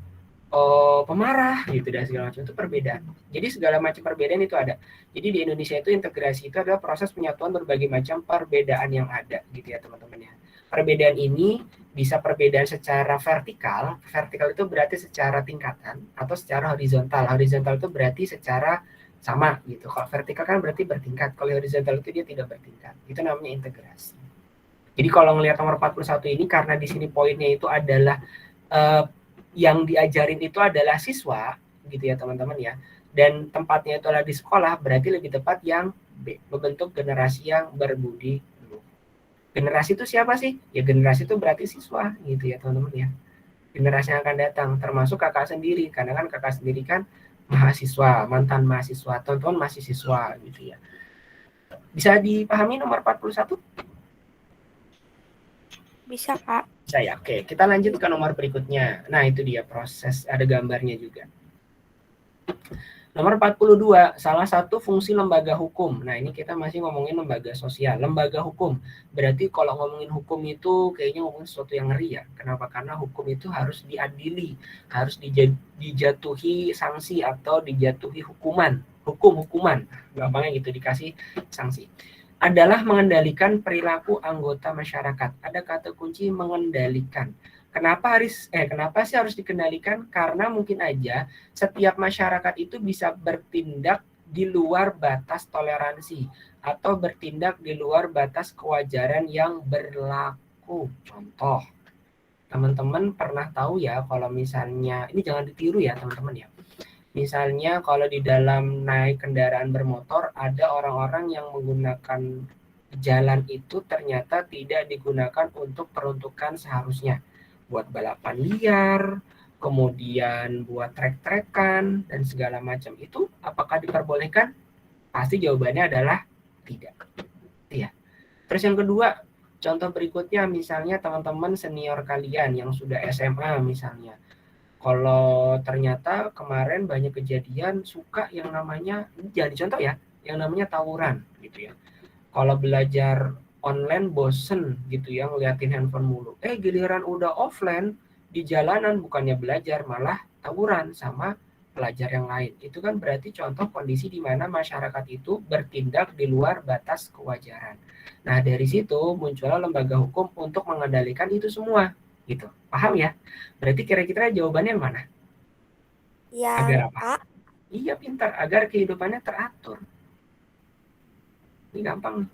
pemarah gitu dan segala macam. Itu perbedaan. Jadi segala macam perbedaan itu ada. Jadi di Indonesia itu integrasi itu adalah proses penyatuan berbagai macam perbedaan yang ada gitu ya teman-teman ya. Perbedaan ini bisa perbedaan secara vertikal. Vertikal itu berarti secara tingkatan atau secara horizontal. Horizontal itu berarti secara sama gitu. Kalau vertikal kan berarti bertingkat. Kalau horizontal itu dia tidak bertingkat. Itu namanya integrasi. Jadi kalau ngelihat nomor 41 ini karena di sini poinnya itu adalah yang diajarin itu adalah siswa gitu ya teman-teman ya, dan tempatnya itu adalah di sekolah, berarti lebih tepat yang B, membentuk generasi yang berbudi luhur. Generasi itu siapa sih? Ya generasi itu berarti siswa gitu ya teman-teman ya, generasi yang akan datang, termasuk kakak sendiri, karena kan kakak sendiri kan mahasiswa, mantan mahasiswa, teman-teman masih siswa gitu ya. Bisa dipahami nomor 41? Bisa, Kak. Saya. Oke, kita lanjut ke nomor berikutnya. Nah, itu dia proses, ada gambarnya juga. Nomor 42, salah satu fungsi lembaga hukum. Nah, ini kita masih ngomongin lembaga sosial. Lembaga hukum. Berarti kalau ngomongin hukum itu kayaknya ngomongin sesuatu yang ngeri ya. Kenapa? Karena hukum itu harus diadili, harus dijatuhi sanksi atau dijatuhi hukuman. Hukuman. Gampangnya gitu, dikasih sanksi. Adalah mengendalikan perilaku anggota masyarakat. Ada kata kunci mengendalikan. Kenapa sih harus dikendalikan? Karena mungkin aja setiap masyarakat itu bisa bertindak di luar batas toleransi atau bertindak di luar batas kewajaran yang berlaku. Contoh, teman-teman pernah tahu ya kalau misalnya, ini jangan ditiru ya teman-teman ya. Misalnya kalau di dalam naik kendaraan bermotor ada orang-orang yang menggunakan jalan itu ternyata tidak digunakan untuk peruntukan seharusnya. Buat balapan liar, kemudian buat trek-trekan dan segala macam itu apakah diperbolehkan? Pasti jawabannya adalah tidak. Iya. Terus yang kedua, contoh berikutnya misalnya teman-teman senior kalian yang sudah SMA misalnya. Kalau ternyata kemarin banyak kejadian suka yang namanya, jadi contoh ya, yang namanya tawuran gitu ya. Kalau belajar online bosen gitu ya ngeliatin handphone mulu. Giliran udah offline di jalanan bukannya belajar malah tawuran sama pelajar yang lain. Itu kan berarti contoh kondisi di mana masyarakat itu bertindak di luar batas kewajaran. Nah, dari situ muncullah lembaga hukum untuk mengendalikan itu semua gitu. Paham ya? Berarti kira-kira jawabannya yang mana? Agar Yang apa? A. Iya, pintar. Agar kehidupannya teratur. Ini gampang nih.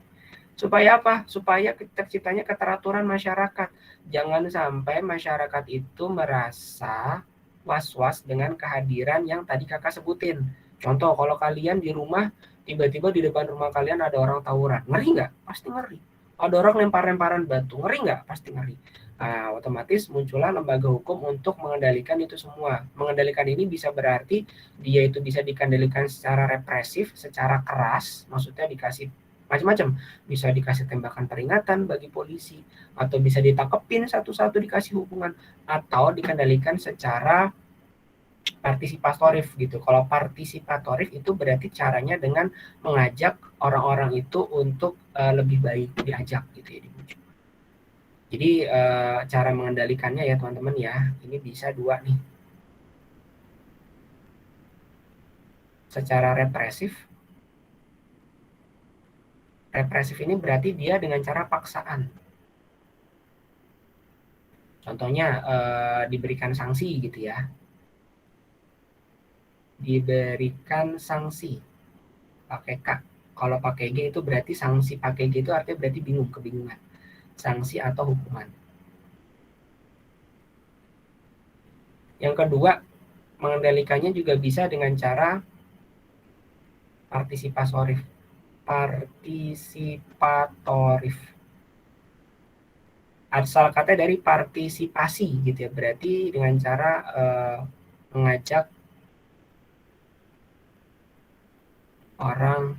Supaya apa? Supaya terciptanya keteraturan masyarakat. Jangan sampai masyarakat itu merasa was-was dengan kehadiran yang tadi kakak sebutin. Contoh, kalau kalian di rumah, tiba-tiba di depan rumah kalian ada orang tawuran. Ngeri nggak? Pasti ngeri. Ada orang lempar-lemparan batu. Ngeri nggak? Pasti ngeri. Nah, otomatis muncullah lembaga hukum untuk mengendalikan itu semua. Mengendalikan ini bisa berarti dia itu bisa dikendalikan secara represif, secara keras, maksudnya dikasih macam-macam, bisa dikasih tembakan peringatan bagi polisi, atau bisa ditangkepin satu-satu dikasih hukuman, atau dikendalikan secara partisipatorif gitu. Kalau partisipatorif itu berarti caranya dengan mengajak orang-orang itu untuk lebih baik, diajak gitu ya, dibujuk. Jadi cara mengendalikannya ya teman-teman ya, ini bisa dua nih. Secara represif ini berarti dia dengan cara paksaan. Contohnya diberikan sanksi gitu ya. Diberikan sanksi pakai K. Kalau pakai G itu berarti sanksi, pakai G itu artinya berarti bingung, kebingungan. Sanksi atau hukuman. Yang kedua, mengendalikannya juga bisa dengan cara partisipatorif. Asal kata dari partisipasi gitu ya, berarti dengan cara mengajak orang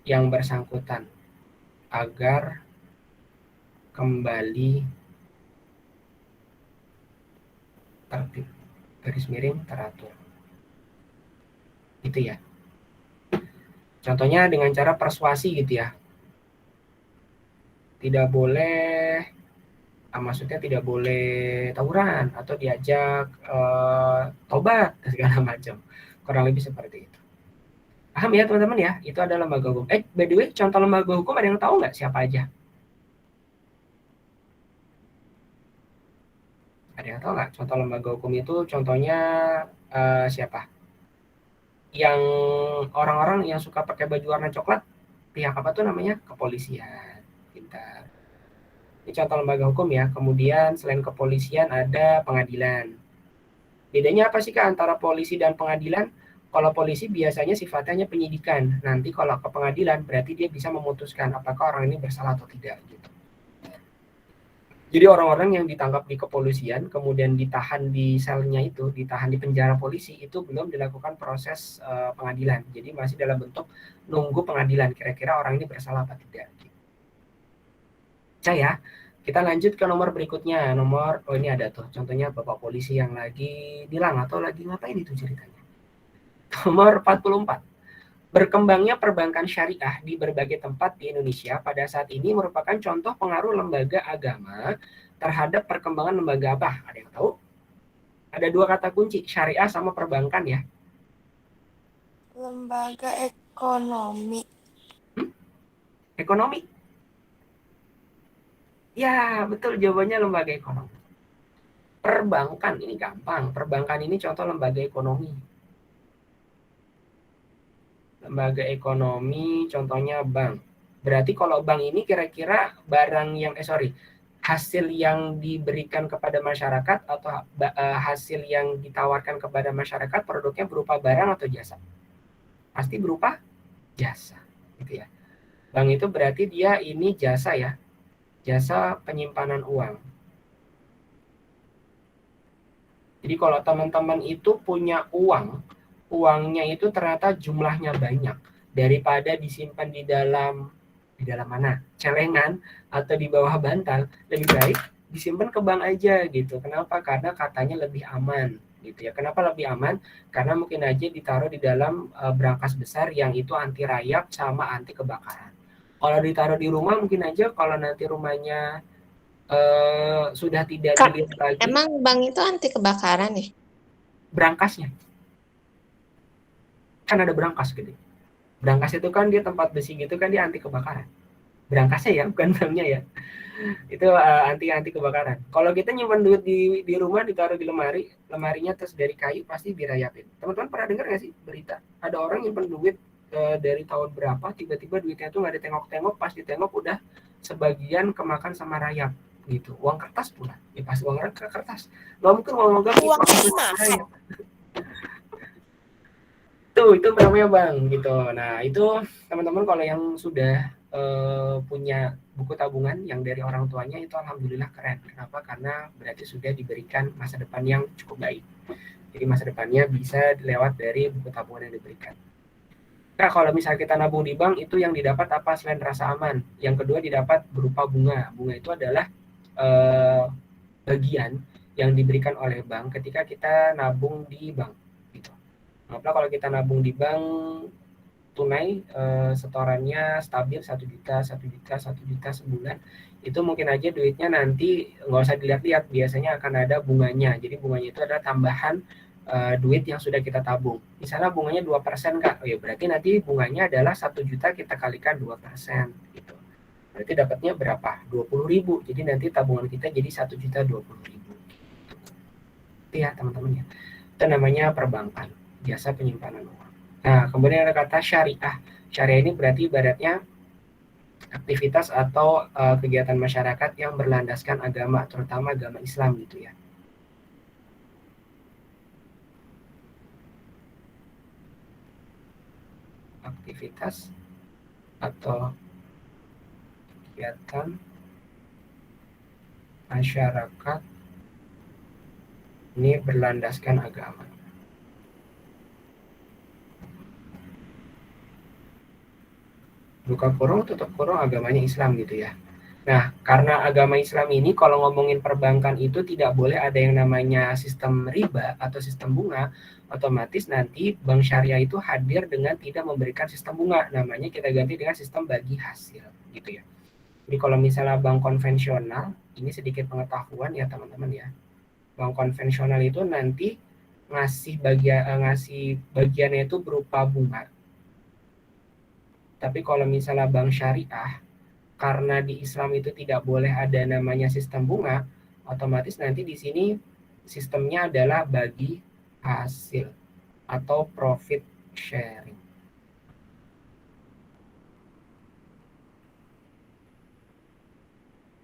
yang bersangkutan agar kembali tertib, garis miring teratur. Gitu ya. Contohnya dengan cara persuasi gitu ya. Tidak boleh, maksudnya tidak boleh tawuran atau diajak tobat segala macam. Kurang lebih seperti itu. Paham ya teman-teman ya? Itu adalah lembaga hukum. By the way, contoh lembaga hukum ada yang tahu nggak siapa aja? Ada yang tahu nggak? Contoh lembaga hukum itu contohnya siapa? Yang orang-orang yang suka pakai baju warna coklat, pihak apa tuh namanya? Kepolisian. Pintar. Ini contoh lembaga hukum ya. Kemudian selain kepolisian ada pengadilan. Bedanya apa sih Kak antara polisi dan pengadilan? Kalau polisi biasanya sifatnya penyidikan. Nanti kalau ke pengadilan berarti dia bisa memutuskan apakah orang ini bersalah atau tidak gitu. Jadi orang-orang yang ditangkap di kepolisian kemudian ditahan di selnya itu, ditahan di penjara polisi itu belum dilakukan proses pengadilan. Jadi masih dalam bentuk nunggu pengadilan kira-kira orang ini bersalah apa tidak. Percaya Kita lanjut ke nomor berikutnya. Oh ini ada tuh, contohnya Bapak polisi yang lagi nilang atau lagi ngapain itu ceritanya. Nomor 44. Berkembangnya perbankan syariah di berbagai tempat di Indonesia pada saat ini merupakan contoh pengaruh lembaga agama terhadap perkembangan lembaga apa? Ada yang tahu? Ada dua kata kunci, syariah sama perbankan ya. Lembaga ekonomi. Ekonomi. Ya, betul jawabannya lembaga ekonomi. Perbankan ini gampang. Perbankan ini contoh lembaga ekonomi. Lembaga ekonomi contohnya bank. Berarti kalau bank ini kira-kira barang yang hasil yang diberikan kepada masyarakat atau hasil yang ditawarkan kepada masyarakat produknya berupa barang atau jasa? Pasti berupa jasa, gitu ya. Bank itu berarti dia ini jasa ya. Jasa penyimpanan uang. Jadi kalau teman-teman itu punya uang, uangnya itu ternyata jumlahnya banyak daripada disimpan di dalam mana? Celengan atau di bawah bantal, lebih baik disimpan ke bank aja gitu. Kenapa? Karena katanya lebih aman gitu ya. Kenapa lebih aman? Karena mungkin aja ditaruh di dalam brankas besar yang itu anti rayap sama anti kebakaran. Kalau ditaruh di rumah mungkin aja kalau nanti rumahnya sudah tidak Kak, dilihat lagi. emang bank itu anti kebakaran ya? Brankasnya. Kan ada brankas gede. Brankas itu kan dia tempat besi gitu kan dia anti kebakaran. Brankasnya ya, bukan banknya ya. Itu anti kebakaran. Kalau kita nyimpan duit di rumah ditaruh di lemarinya terus dari kayu pasti dirayapin. Teman-teman pernah dengar nggak sih berita? Ada orang nyimpan duit dari tahun berapa, tiba-tiba duitnya tuh nggak ditengok-tengok, pas ditengok udah sebagian kemakan sama rayap gitu. Uang kertas pula, ya pasti uang kertas. Nggak mungkin uang logam Uang mahal. Itu namanya bank gitu. Nah itu teman-teman kalau yang sudah punya buku tabungan yang dari orang tuanya itu alhamdulillah keren. Kenapa? Karena berarti sudah diberikan masa depan yang cukup baik. Jadi masa depannya bisa lewat dari buku tabungan yang diberikan. Nah kalau misalnya kita nabung di bank itu yang didapat apa selain rasa aman? Yang kedua didapat berupa bunga. Bunga itu adalah bagian yang diberikan oleh bank ketika kita nabung di bank. Gitu. Nah, kalau kita nabung di bank tunai setorannya stabil 1 juta sebulan, itu mungkin aja duitnya nanti nggak usah dilihat-lihat, biasanya akan ada bunganya. Jadi bunganya itu adalah tambahan duit yang sudah kita tabung. Misalnya bunganya 2% Kak, oh ya berarti nanti bunganya adalah 1 juta kita kalikan 2%. Gitu. Berarti dapatnya berapa? 20.000. Jadi nanti tabungan kita jadi 1.020.000. Itu ya teman-teman ya. Itu namanya perbankan, jasa penyimpanan uang. Nah, kemudian ada kata syariah. Syariah ini berarti ibaratnya aktivitas atau kegiatan masyarakat yang berlandaskan agama, terutama agama Islam gitu ya. Aktivitas atau kegiatan masyarakat ini berlandaskan agama. Buka kurung, tutup kurung, agamanya Islam gitu ya. Nah, karena agama Islam ini kalau ngomongin perbankan itu tidak boleh ada yang namanya sistem riba atau sistem bunga, otomatis nanti bank syariah itu hadir dengan tidak memberikan sistem bunga. Namanya kita ganti dengan sistem bagi hasil gitu ya. Jadi kalau misalnya bank konvensional, ini sedikit pengetahuan ya teman-teman ya. Bank konvensional itu nanti ngasih bagiannya itu berupa bunga. Tapi kalau misalnya bank syariah, karena di Islam itu tidak boleh ada namanya sistem bunga, otomatis nanti di sini sistemnya adalah bagi hasil atau profit sharing.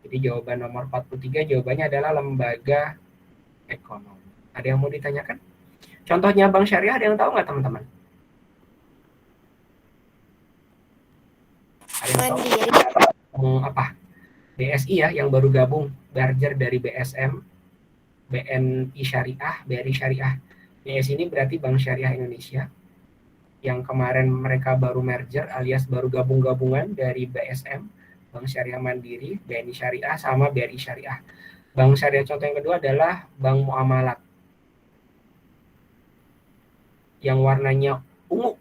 Jadi jawaban nomor 43 jawabannya adalah lembaga ekonomi. Ada yang mau ditanyakan? Contohnya bank syariah ada yang tahu nggak teman-teman? Mandiri. Apa? BSI ya yang baru gabung, merger dari BSM, BNI Syariah, BRI Syariah. BSI ini berarti Bank Syariah Indonesia. Yang kemarin mereka baru merger alias baru gabung-gabungan dari BSM, Bank Syariah Mandiri, BNI Syariah, sama BRI Syariah. Bank Syariah contoh yang kedua adalah Bank Muamalat yang warnanya ungu.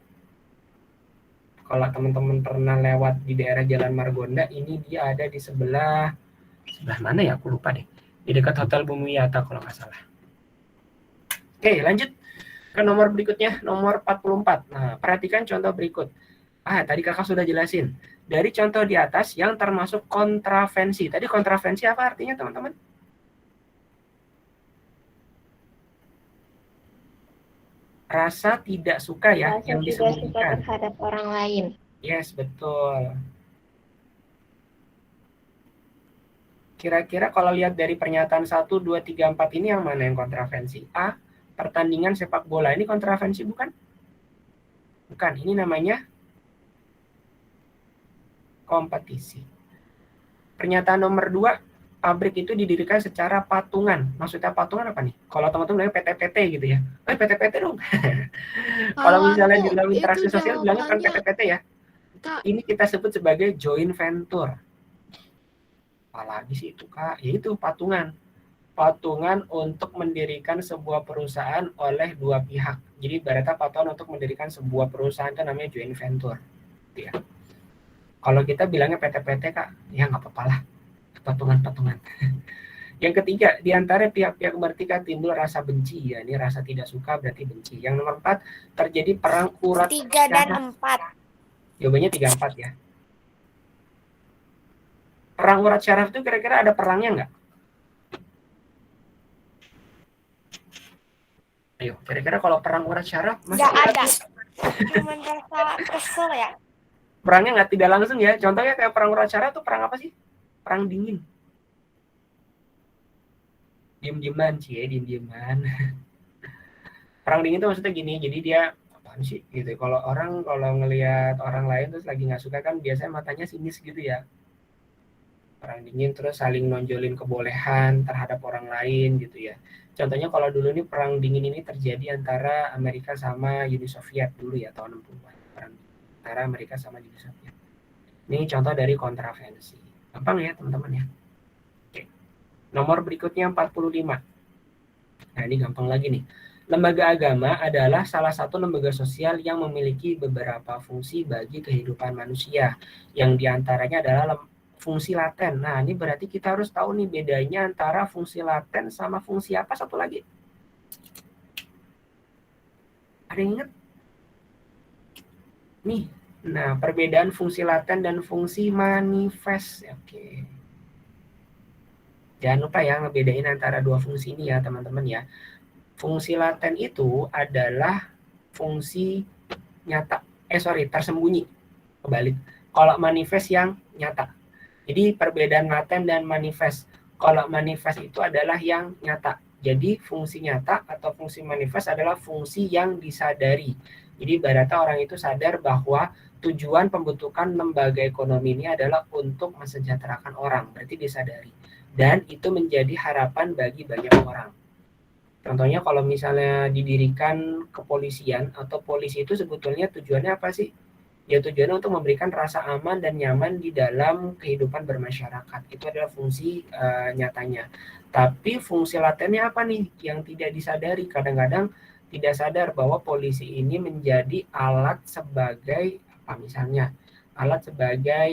Kalau teman-teman pernah lewat di daerah Jalan Margonda, ini dia ada di sebelah mana ya? Aku lupa deh. Di dekat Hotel Bumi Wiyata kalau nggak salah. Oke, lanjut ke nomor berikutnya, nomor 44. Nah, perhatikan contoh berikut. Tadi kakak sudah jelasin. Dari contoh di atas yang termasuk kontravensi. Tadi kontravensi apa artinya, teman-teman? Rasa tidak suka ya, Rasa yang tidak suka disembunyikan. terhadap orang lain. Yes, betul. Kira-kira kalau lihat dari pernyataan 1, 2, 3, 4 ini yang mana yang kontravensi? A, pertandingan sepak bola. Ini kontravensi bukan? Bukan, ini namanya kompetisi. Pernyataan nomor 2, pabrik itu didirikan secara patungan. Maksudnya patungan apa nih? Kalau teman-teman bilangnya PT-PT gitu ya. PT-PT dong. Kalau misalnya di dalam interaksi sosial bilangnya kan PT-PT ya. Kak. Ini kita sebut sebagai joint venture. Apalagi sih itu Kak? Yaitu patungan. Patungan untuk mendirikan sebuah perusahaan oleh dua pihak. Jadi ibaratnya patungan untuk mendirikan sebuah perusahaan itu namanya joint venture. Ya. Kalau kita bilangnya PT-PT Kak, ya nggak apa-apa lah. Patungan-patungan. Yang ketiga, di antara pihak-pihak bertikai timbul rasa benci. Ya, ini rasa tidak suka berarti benci. Yang nomor 4, terjadi perang urat 3 dan 4. Jawabannya 3, 4 ya. Perang urat syaraf itu kira-kira ada perangnya nggak? Ayo, kira-kira kalau perang urat syaraf Nggak ada. Cuman rasa kesel ya. Perangnya nggak tidak langsung ya. Contohnya kayak perang urat syaraf itu perang apa sih? Perang dingin. Diem-dieman sih ya, diem-dieman. Perang dingin itu maksudnya gini, jadi dia apaan sih gitu. Kalau ngelihat orang lain terus lagi nggak suka kan biasanya matanya sinis gitu ya. Perang dingin terus saling nonjolin kebolehan terhadap orang lain gitu ya. Contohnya kalau dulu nih perang dingin ini terjadi antara Amerika sama Uni Soviet dulu ya tahun 60-an. Perang antara Amerika sama Uni Soviet. Ini contoh dari kontravensi. Gampang ya teman-teman ya. Oke. Nomor berikutnya 45. Nah ini gampang lagi nih. Lembaga agama adalah salah satu lembaga sosial yang memiliki beberapa fungsi bagi kehidupan manusia. Yang diantaranya adalah fungsi laten. Nah ini berarti kita harus tahu nih bedanya antara fungsi laten sama fungsi apa satu lagi. Ada yang ingat? Nih, nah perbedaan fungsi laten dan fungsi manifest. Oke. Jangan lupa ya ngebedain antara dua fungsi ini ya teman-teman ya. Fungsi laten itu adalah fungsi nyata. Tersembunyi. Kebalik. Kalau manifest yang nyata. Jadi perbedaan laten dan manifest. Kalau manifest itu adalah yang nyata. Jadi fungsi nyata atau fungsi manifest adalah fungsi yang disadari. Jadi ibaratnya orang itu sadar bahwa tujuan pembentukan lembaga ekonomi ini adalah untuk mensejahterakan orang. Berarti disadari. Dan itu menjadi harapan bagi banyak orang. Contohnya kalau misalnya didirikan kepolisian atau polisi itu sebetulnya tujuannya apa sih? Ya tujuannya untuk memberikan rasa aman dan nyaman di dalam kehidupan bermasyarakat. Itu adalah fungsi nyatanya. Tapi fungsi latennya apa nih? Yang tidak disadari. Kadang-kadang tidak sadar bahwa polisi ini menjadi alat sebagai apa misalnya? Alat sebagai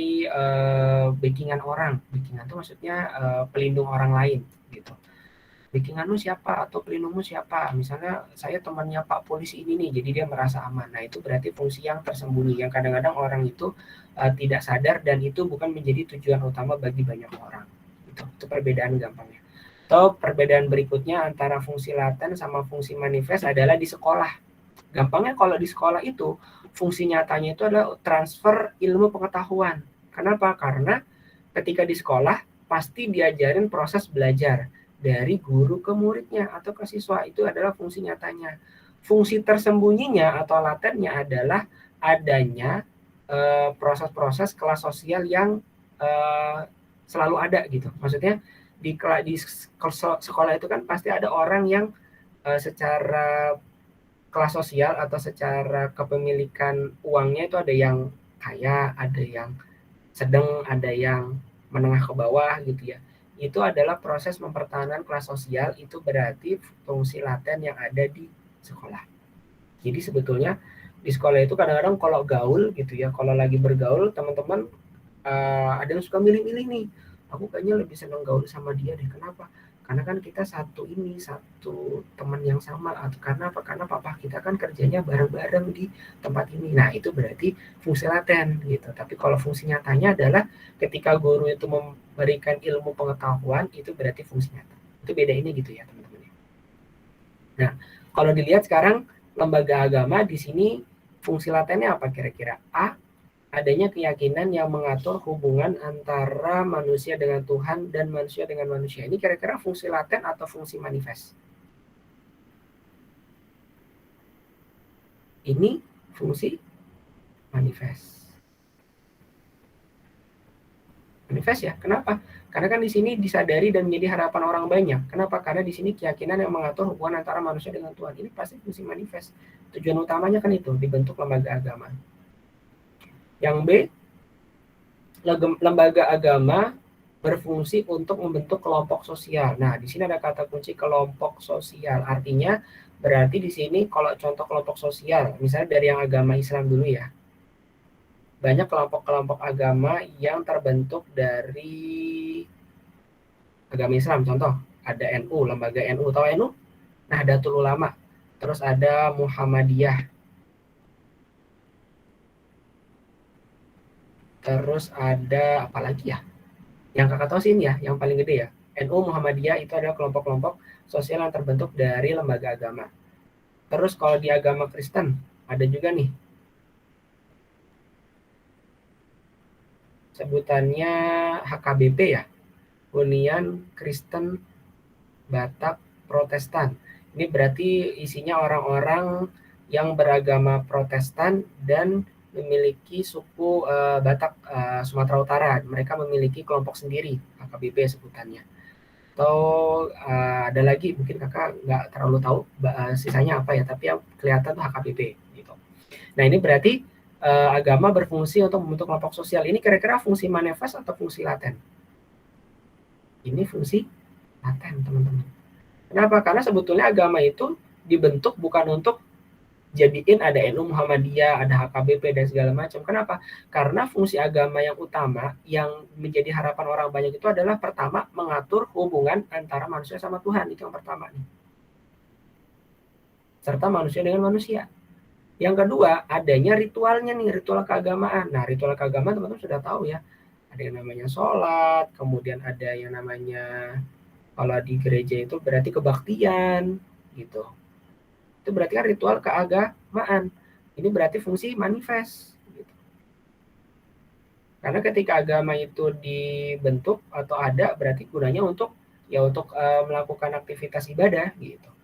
backingan orang. Backingan itu maksudnya pelindung orang lain gitu. Backinganmu siapa atau pelindungmu siapa? Misalnya saya temannya Pak Polisi ini nih, jadi dia merasa aman. Nah itu berarti fungsi yang tersembunyi, yang kadang-kadang orang itu tidak sadar dan itu bukan menjadi tujuan utama bagi banyak orang. Itu perbedaan gampangnya. Atau perbedaan berikutnya antara fungsi laten sama fungsi manifest adalah di sekolah. Gampangnya kalau di sekolah itu fungsi nyatanya itu adalah transfer ilmu pengetahuan. Kenapa? Karena ketika di sekolah pasti diajarin proses belajar dari guru ke muridnya atau ke siswa. Itu adalah fungsi nyatanya. Fungsi tersembunyinya atau latennya adalah adanya proses-proses kelas sosial yang selalu ada gitu. Maksudnya di sekolah itu kan pasti ada orang yang secara kelas sosial atau secara kepemilikan uangnya itu ada yang kaya, ada yang sedang, ada yang menengah ke bawah gitu ya. Itu adalah proses mempertahankan kelas sosial, itu berarti fungsi laten yang ada di sekolah. Jadi sebetulnya di sekolah itu kadang-kadang kalau gaul gitu ya, kalau lagi bergaul teman-teman ada yang suka milih-milih nih. Aku kayaknya lebih senang gaul sama dia deh. Kenapa? Karena kan kita satu teman yang sama. Atau karena apa? Karena papa kita kan kerjanya bareng-bareng di tempat ini. Nah, itu berarti fungsi laten gitu. Tapi kalau fungsi nyatanya adalah ketika guru itu memberikan ilmu pengetahuan, itu berarti fungsi nyata. Itu beda ini gitu ya, teman-teman. Nah, kalau dilihat sekarang lembaga agama di sini fungsi latennya apa kira-kira? A, adanya keyakinan yang mengatur hubungan antara manusia dengan Tuhan dan manusia dengan manusia. Ini kira-kira fungsi laten atau fungsi manifest? Ini fungsi manifest. Manifest ya, kenapa? Karena kan di sini disadari dan menjadi harapan orang banyak. Kenapa? Karena di sini keyakinan yang mengatur hubungan antara manusia dengan Tuhan. Ini pasti fungsi manifest. Tujuan utamanya kan itu, dibentuk lembaga agama. Yang B, lembaga agama berfungsi untuk membentuk kelompok sosial. Nah, di sini ada kata kunci kelompok sosial. Artinya berarti di sini kalau contoh kelompok sosial, misalnya dari yang agama Islam dulu ya. Banyak kelompok-kelompok agama yang terbentuk dari agama Islam. Contoh, ada NU, lembaga NU. Tahu NU? Nahdlatul Ulama. Terus ada Muhammadiyah. Terus ada apa lagi ya? Yang kakak tahu sih ini ya, yang paling gede ya. NU, Muhammadiyah itu adalah kelompok-kelompok sosial yang terbentuk dari lembaga agama. Terus kalau di agama Kristen, ada juga nih. Sebutannya HKBP ya. Hunian Kristen Batak Protestan. Ini berarti isinya orang-orang yang beragama Protestan dan memiliki suku Batak Sumatera Utara. Mereka memiliki kelompok sendiri, HKBP sebutannya. Atau ada lagi mungkin kakak nggak terlalu tahu sisanya apa ya, tapi yang kelihatan tuh HKBP gitu. Nah, ini berarti agama berfungsi untuk membentuk kelompok sosial. Ini kira-kira fungsi manifest atau fungsi laten? Ini fungsi laten, teman-teman. Kenapa? Karena sebetulnya agama itu dibentuk bukan untuk jadiin ada NU, Muhammadiyah, ada HKBP dan segala macam. Kenapa? Karena fungsi agama yang utama yang menjadi harapan orang banyak itu adalah pertama mengatur hubungan antara manusia sama Tuhan. Itu yang pertama nih. Serta manusia dengan manusia. Yang kedua, adanya ritualnya nih, ritual keagamaan. Nah, ritual keagamaan teman-teman sudah tahu ya. Ada yang namanya sholat, kemudian ada yang namanya kalau di gereja itu berarti kebaktian gitu. Itu berarti kan ritual keagamaan. Ini berarti fungsi manifest gitu. Karena ketika agama itu dibentuk atau ada berarti gunanya untuk melakukan aktivitas ibadah gitu.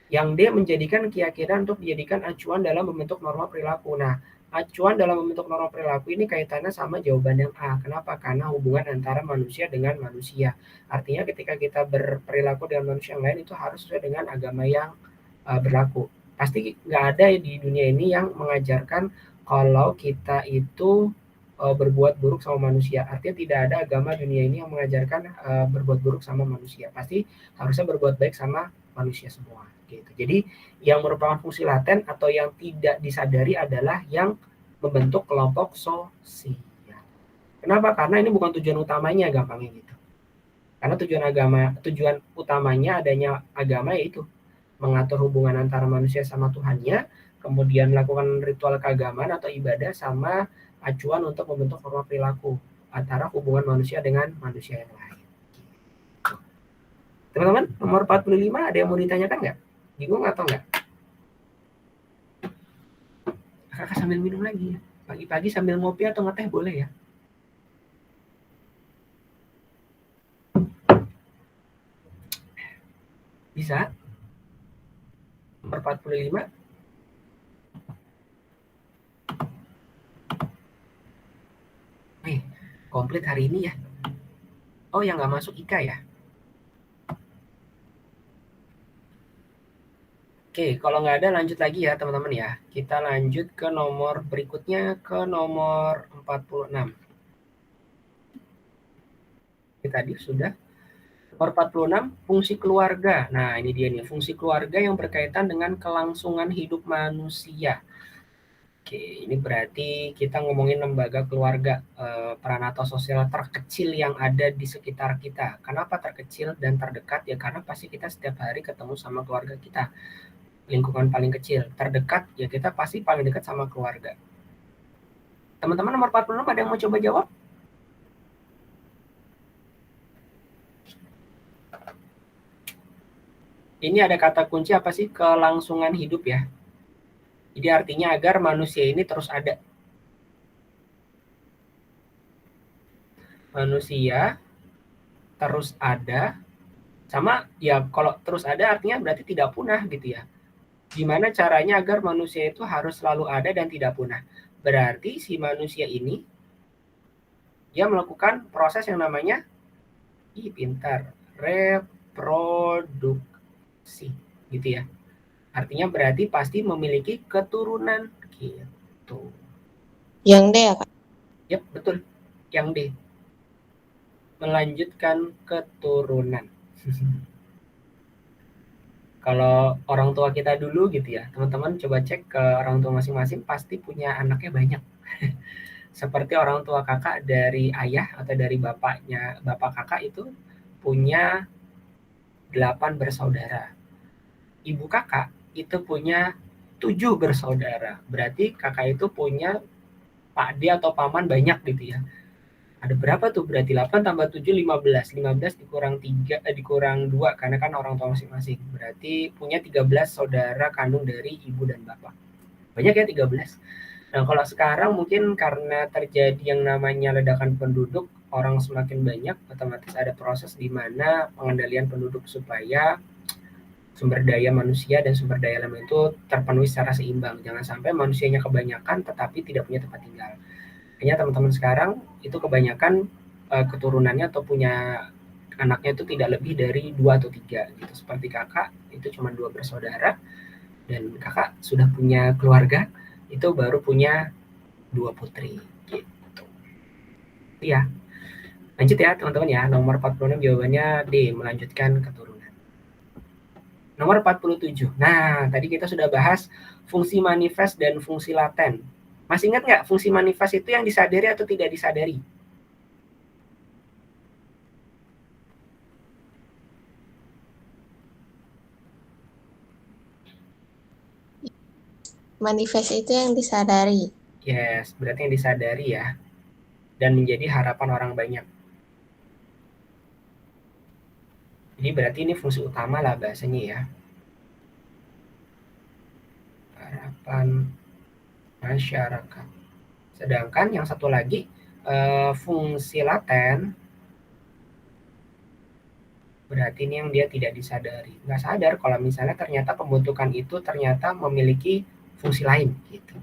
Yang D, menjadikan keyakinan untuk dijadikan acuan dalam membentuk norma perilaku. Nah, acuan dalam membentuk norma perilaku ini kaitannya sama jawaban yang A. Kenapa? Karena hubungan antara manusia dengan manusia. Artinya ketika kita berperilaku dengan manusia yang lain itu harus sesuai dengan agama yang berlaku. Pasti nggak ada di dunia ini yang mengajarkan kalau kita itu berbuat buruk sama manusia. Artinya tidak ada agama dunia ini yang mengajarkan berbuat buruk sama manusia. Pasti harusnya berbuat baik sama manusia semua. Gitu. Jadi yang merupakan fungsi laten atau yang tidak disadari adalah yang membentuk kelompok sosial. Kenapa? Karena ini bukan tujuan utamanya, gampangnya gitu. Karena tujuan utamanya adanya agama yaitu mengatur hubungan antara manusia sama Tuhannya, kemudian melakukan ritual keagamaan atau ibadah sama acuan untuk membentuk norma perilaku antara hubungan manusia dengan manusia yang lain. Teman-teman, nomor 45 ada yang mau ditanyakan nggak? Bingung atau enggak? Kakak sambil minum lagi ya. Pagi-pagi sambil ngopi atau ngeteh boleh ya. Bisa? Nomor 45. Komplit hari ini ya. Oh, yang nggak masuk Ika ya? Oke, kalau nggak ada lanjut lagi ya teman-teman ya. Kita lanjut ke nomor berikutnya, ke nomor 46. tadi sudah. Nomor 46, fungsi keluarga. Nah, ini dia nih, fungsi keluarga yang berkaitan dengan kelangsungan hidup manusia. Oke, ini berarti kita ngomongin lembaga keluarga, peran atau sosial terkecil yang ada di sekitar kita. Kenapa terkecil dan terdekat? Ya karena pasti kita setiap hari ketemu sama keluarga kita. Lingkungan paling kecil. Terdekat, ya kita pasti paling dekat sama keluarga. Teman-teman nomor 46 ada yang mau coba jawab? Ini ada kata kunci apa sih? Kelangsungan hidup ya. Jadi artinya agar manusia ini terus ada. Manusia terus ada, sama ya kalau terus ada artinya berarti tidak punah gitu ya. Gimana caranya agar manusia itu harus selalu ada dan tidak punah? Berarti si manusia ini dia melakukan proses yang namanya pintar, reproduksi gitu ya. Artinya berarti pasti memiliki keturunan gitu. Yang D ya, Kak? Yap, betul. Yang D. Melanjutkan keturunan. Kalau orang tua kita dulu gitu ya, teman-teman coba cek ke orang tua masing-masing pasti punya anaknya banyak. Seperti orang tua kakak dari ayah atau dari bapaknya, bapak kakak itu punya 8 bersaudara. Ibu kakak itu punya 7 bersaudara. Berarti kakak itu punya pakde atau paman banyak gitu ya. Ada berapa tuh? Berarti 8 tambah 7, 15. 15 dikurang 3, dikurang 2 karena kan orang tua masing-masing. Berarti punya 13 saudara kandung dari ibu dan bapak. Banyak ya 13. Nah, kalau sekarang mungkin karena terjadi yang namanya ledakan penduduk, orang semakin banyak, otomatis ada proses di mana pengendalian penduduk supaya sumber daya manusia dan sumber daya alam itu terpenuhi secara seimbang. Jangan sampai manusianya kebanyakan tetapi tidak punya tempat tinggal. Hanya teman-teman sekarang itu kebanyakan keturunannya atau punya anaknya itu tidak lebih dari 2 atau 3 gitu. Seperti kakak itu cuma 2 bersaudara dan kakak sudah punya keluarga itu baru punya 2 putri gitu. Iya. Lanjut ya teman-teman ya. Nomor 46 jawabannya D, melanjutkan keturunan. Nomor 47. Nah, tadi kita sudah bahas fungsi manifest dan fungsi laten. Masih ingat nggak fungsi manifest itu yang disadari atau tidak disadari? Manifest itu yang disadari. Yes, berarti yang disadari ya. Dan menjadi harapan orang banyak. Jadi berarti ini fungsi utama lah bahasanya ya. Harapan masyarakat. Sedangkan yang satu lagi fungsi laten berarti ini yang dia tidak disadari. Nggak sadar kalau misalnya ternyata pembentukan itu ternyata memiliki fungsi lain gitu.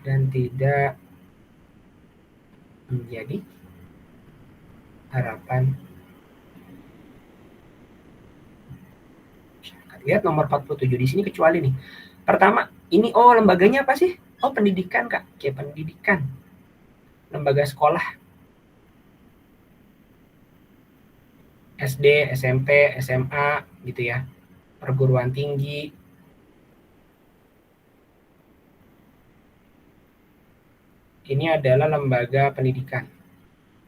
Dan tidak menjadi harapan masyarakat. Lihat nomor 47 di sini kecuali nih. Pertama, ini lembaganya apa sih? Oh, pendidikan, Kak. Oke, pendidikan. Lembaga sekolah. SD, SMP, SMA gitu ya. Perguruan tinggi. Ini adalah lembaga pendidikan.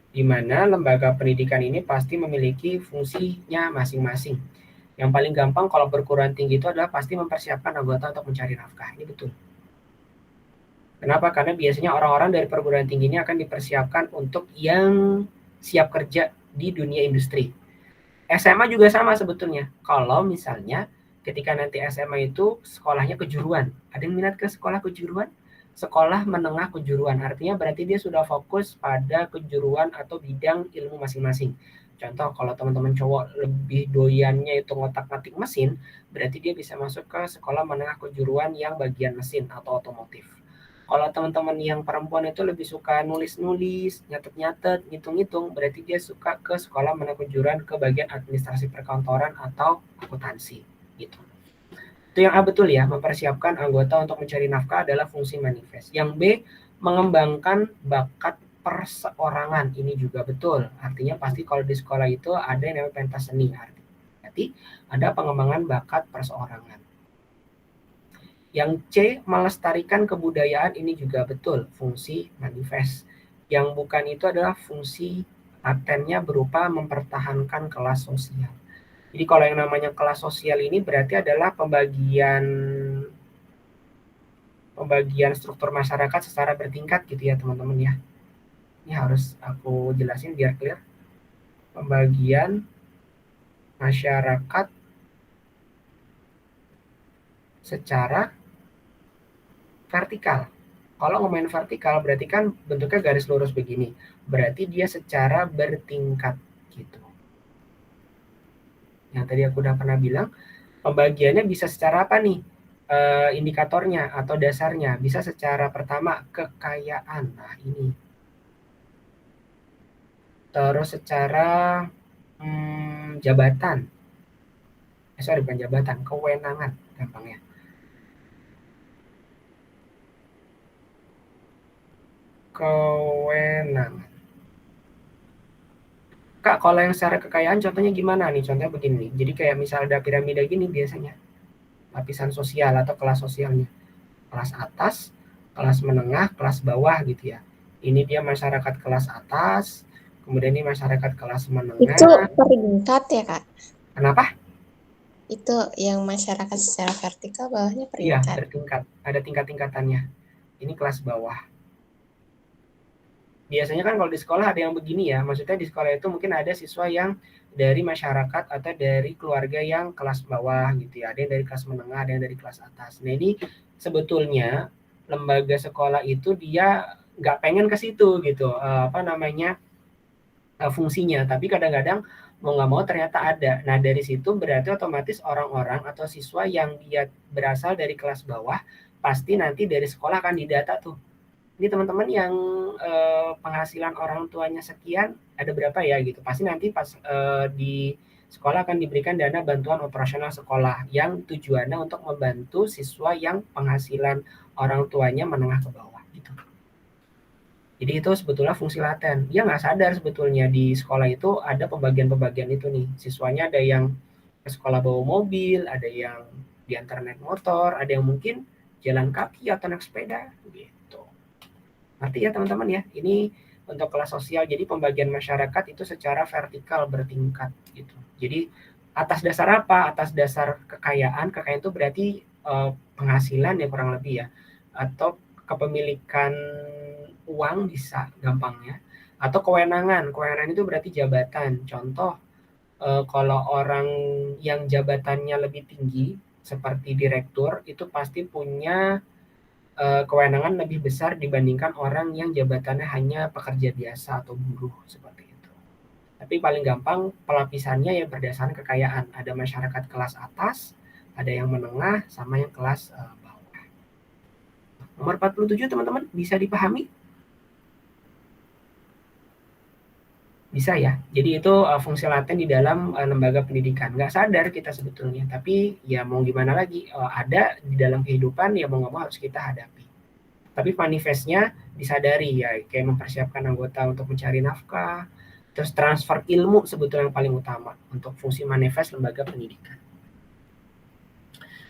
Di mana lembaga pendidikan ini pasti memiliki fungsinya masing-masing. Yang paling gampang kalau perguruan tinggi itu adalah pasti mempersiapkan anggota untuk mencari nafkah. Ini betul. Kenapa? Karena biasanya orang-orang dari perguruan tinggi ini akan dipersiapkan untuk yang siap kerja di dunia industri. SMA juga sama sebetulnya. Kalau misalnya ketika nanti SMA itu sekolahnya kejuruan. Ada yang minat ke sekolah kejuruan? Sekolah menengah kejuruan. Artinya berarti dia sudah fokus pada kejuruan atau bidang ilmu masing-masing. Contoh, kalau teman-teman cowok lebih doyannya itu ngotak-ngatik mesin, berarti dia bisa masuk ke sekolah menengah kejuruan yang bagian mesin atau otomotif. Kalau teman-teman yang perempuan itu lebih suka nulis-nulis, nyatet-nyatet, ngitung-ngitung, berarti dia suka ke sekolah menengah kejuruan ke bagian administrasi perkantoran atau akuntansi gitu. Itu yang A betul ya, mempersiapkan anggota untuk mencari nafkah adalah fungsi manifest. Yang B, Mengembangkan bakat perseorangan, ini juga betul. Artinya pasti kalau di sekolah itu ada yang namanya pentas seni. Berarti ada pengembangan bakat perseorangan. Yang C, melestarikan kebudayaan, ini juga betul, fungsi manifest. Yang bukan itu adalah fungsi latennya berupa mempertahankan kelas sosial. Jadi kalau yang namanya kelas sosial ini berarti adalah pembagian struktur masyarakat secara bertingkat gitu ya teman-teman ya. Ini harus aku jelasin biar clear. Pembagian masyarakat secara vertikal. Kalau ngomongin vertikal berarti kan bentuknya garis lurus begini. Berarti dia secara bertingkat gitu. Yang tadi aku udah pernah bilang, pembagiannya bisa secara apa nih? Indikatornya atau dasarnya. Bisa secara pertama kekayaan. Nah ini. Terus secara jabatan. Sorry, bukan jabatan, kewenangan gampangnya. Kewenangan. Kak, kalau yang secara kekayaan contohnya gimana nih? Contohnya begini. Jadi kayak misal ada piramida gini biasanya. Lapisan sosial atau kelas sosialnya. Kelas atas, kelas menengah, kelas bawah gitu ya. Ini dia masyarakat kelas atas, kemudian ini masyarakat kelas menengah. Itu peringkat ya, Kak? Kenapa? Itu yang masyarakat secara vertikal, bawahnya Iya, peringkat. bertingkat. Ada tingkat-tingkatannya. Ini kelas bawah. Biasanya kan kalau di sekolah ada yang begini ya, maksudnya di sekolah itu mungkin ada siswa yang dari masyarakat atau dari keluarga yang kelas bawah gitu ya, ada yang dari kelas menengah, ada yang dari kelas atas. Nah ini sebetulnya lembaga sekolah itu dia nggak pengen ke situ gitu, fungsinya, tapi kadang-kadang mau nggak mau ternyata ada. Nah dari situ berarti otomatis orang-orang atau siswa yang dia berasal dari kelas bawah pasti nanti dari sekolah akan didata tuh. Ini teman-teman yang penghasilan orang tuanya sekian, ada berapa ya gitu. Pasti nanti pas di sekolah akan diberikan dana bantuan operasional sekolah yang tujuannya untuk membantu siswa yang penghasilan orang tuanya menengah ke bawah gitu. Jadi itu sebetulnya fungsi laten. Dia nggak sadar sebetulnya di sekolah itu ada pembagian-pembagian itu nih. Siswanya ada yang ke sekolah bawa mobil, ada yang diantar naik motor, ada yang mungkin jalan kaki atau naik sepeda gitu. Ngerti ya teman-teman ya, ini untuk kelas sosial, jadi pembagian masyarakat itu secara vertikal bertingkat gitu. Jadi atas dasar apa? Atas dasar kekayaan itu berarti penghasilan ya kurang lebih ya, atau kepemilikan uang bisa gampangnya, atau kewenangan itu berarti jabatan. Contoh kalau orang yang jabatannya lebih tinggi seperti direktur itu pasti punya kewenangan lebih besar dibandingkan orang yang jabatannya hanya pekerja biasa atau buruh seperti itu. Tapi paling gampang pelapisannya ya berdasarkan kekayaan. Ada masyarakat kelas atas, ada yang menengah, sama yang kelas bawah. Nomor 47 teman-teman bisa dipahami? Bisa ya. Jadi itu fungsi laten di dalam lembaga pendidikan. Nggak sadar kita sebetulnya, tapi ya mau gimana lagi, ada di dalam kehidupan ya mau nggak mau harus kita hadapi. Tapi manifestnya disadari ya, kayak mempersiapkan anggota untuk mencari nafkah, terus transfer ilmu sebetulnya yang paling utama untuk fungsi manifest lembaga pendidikan.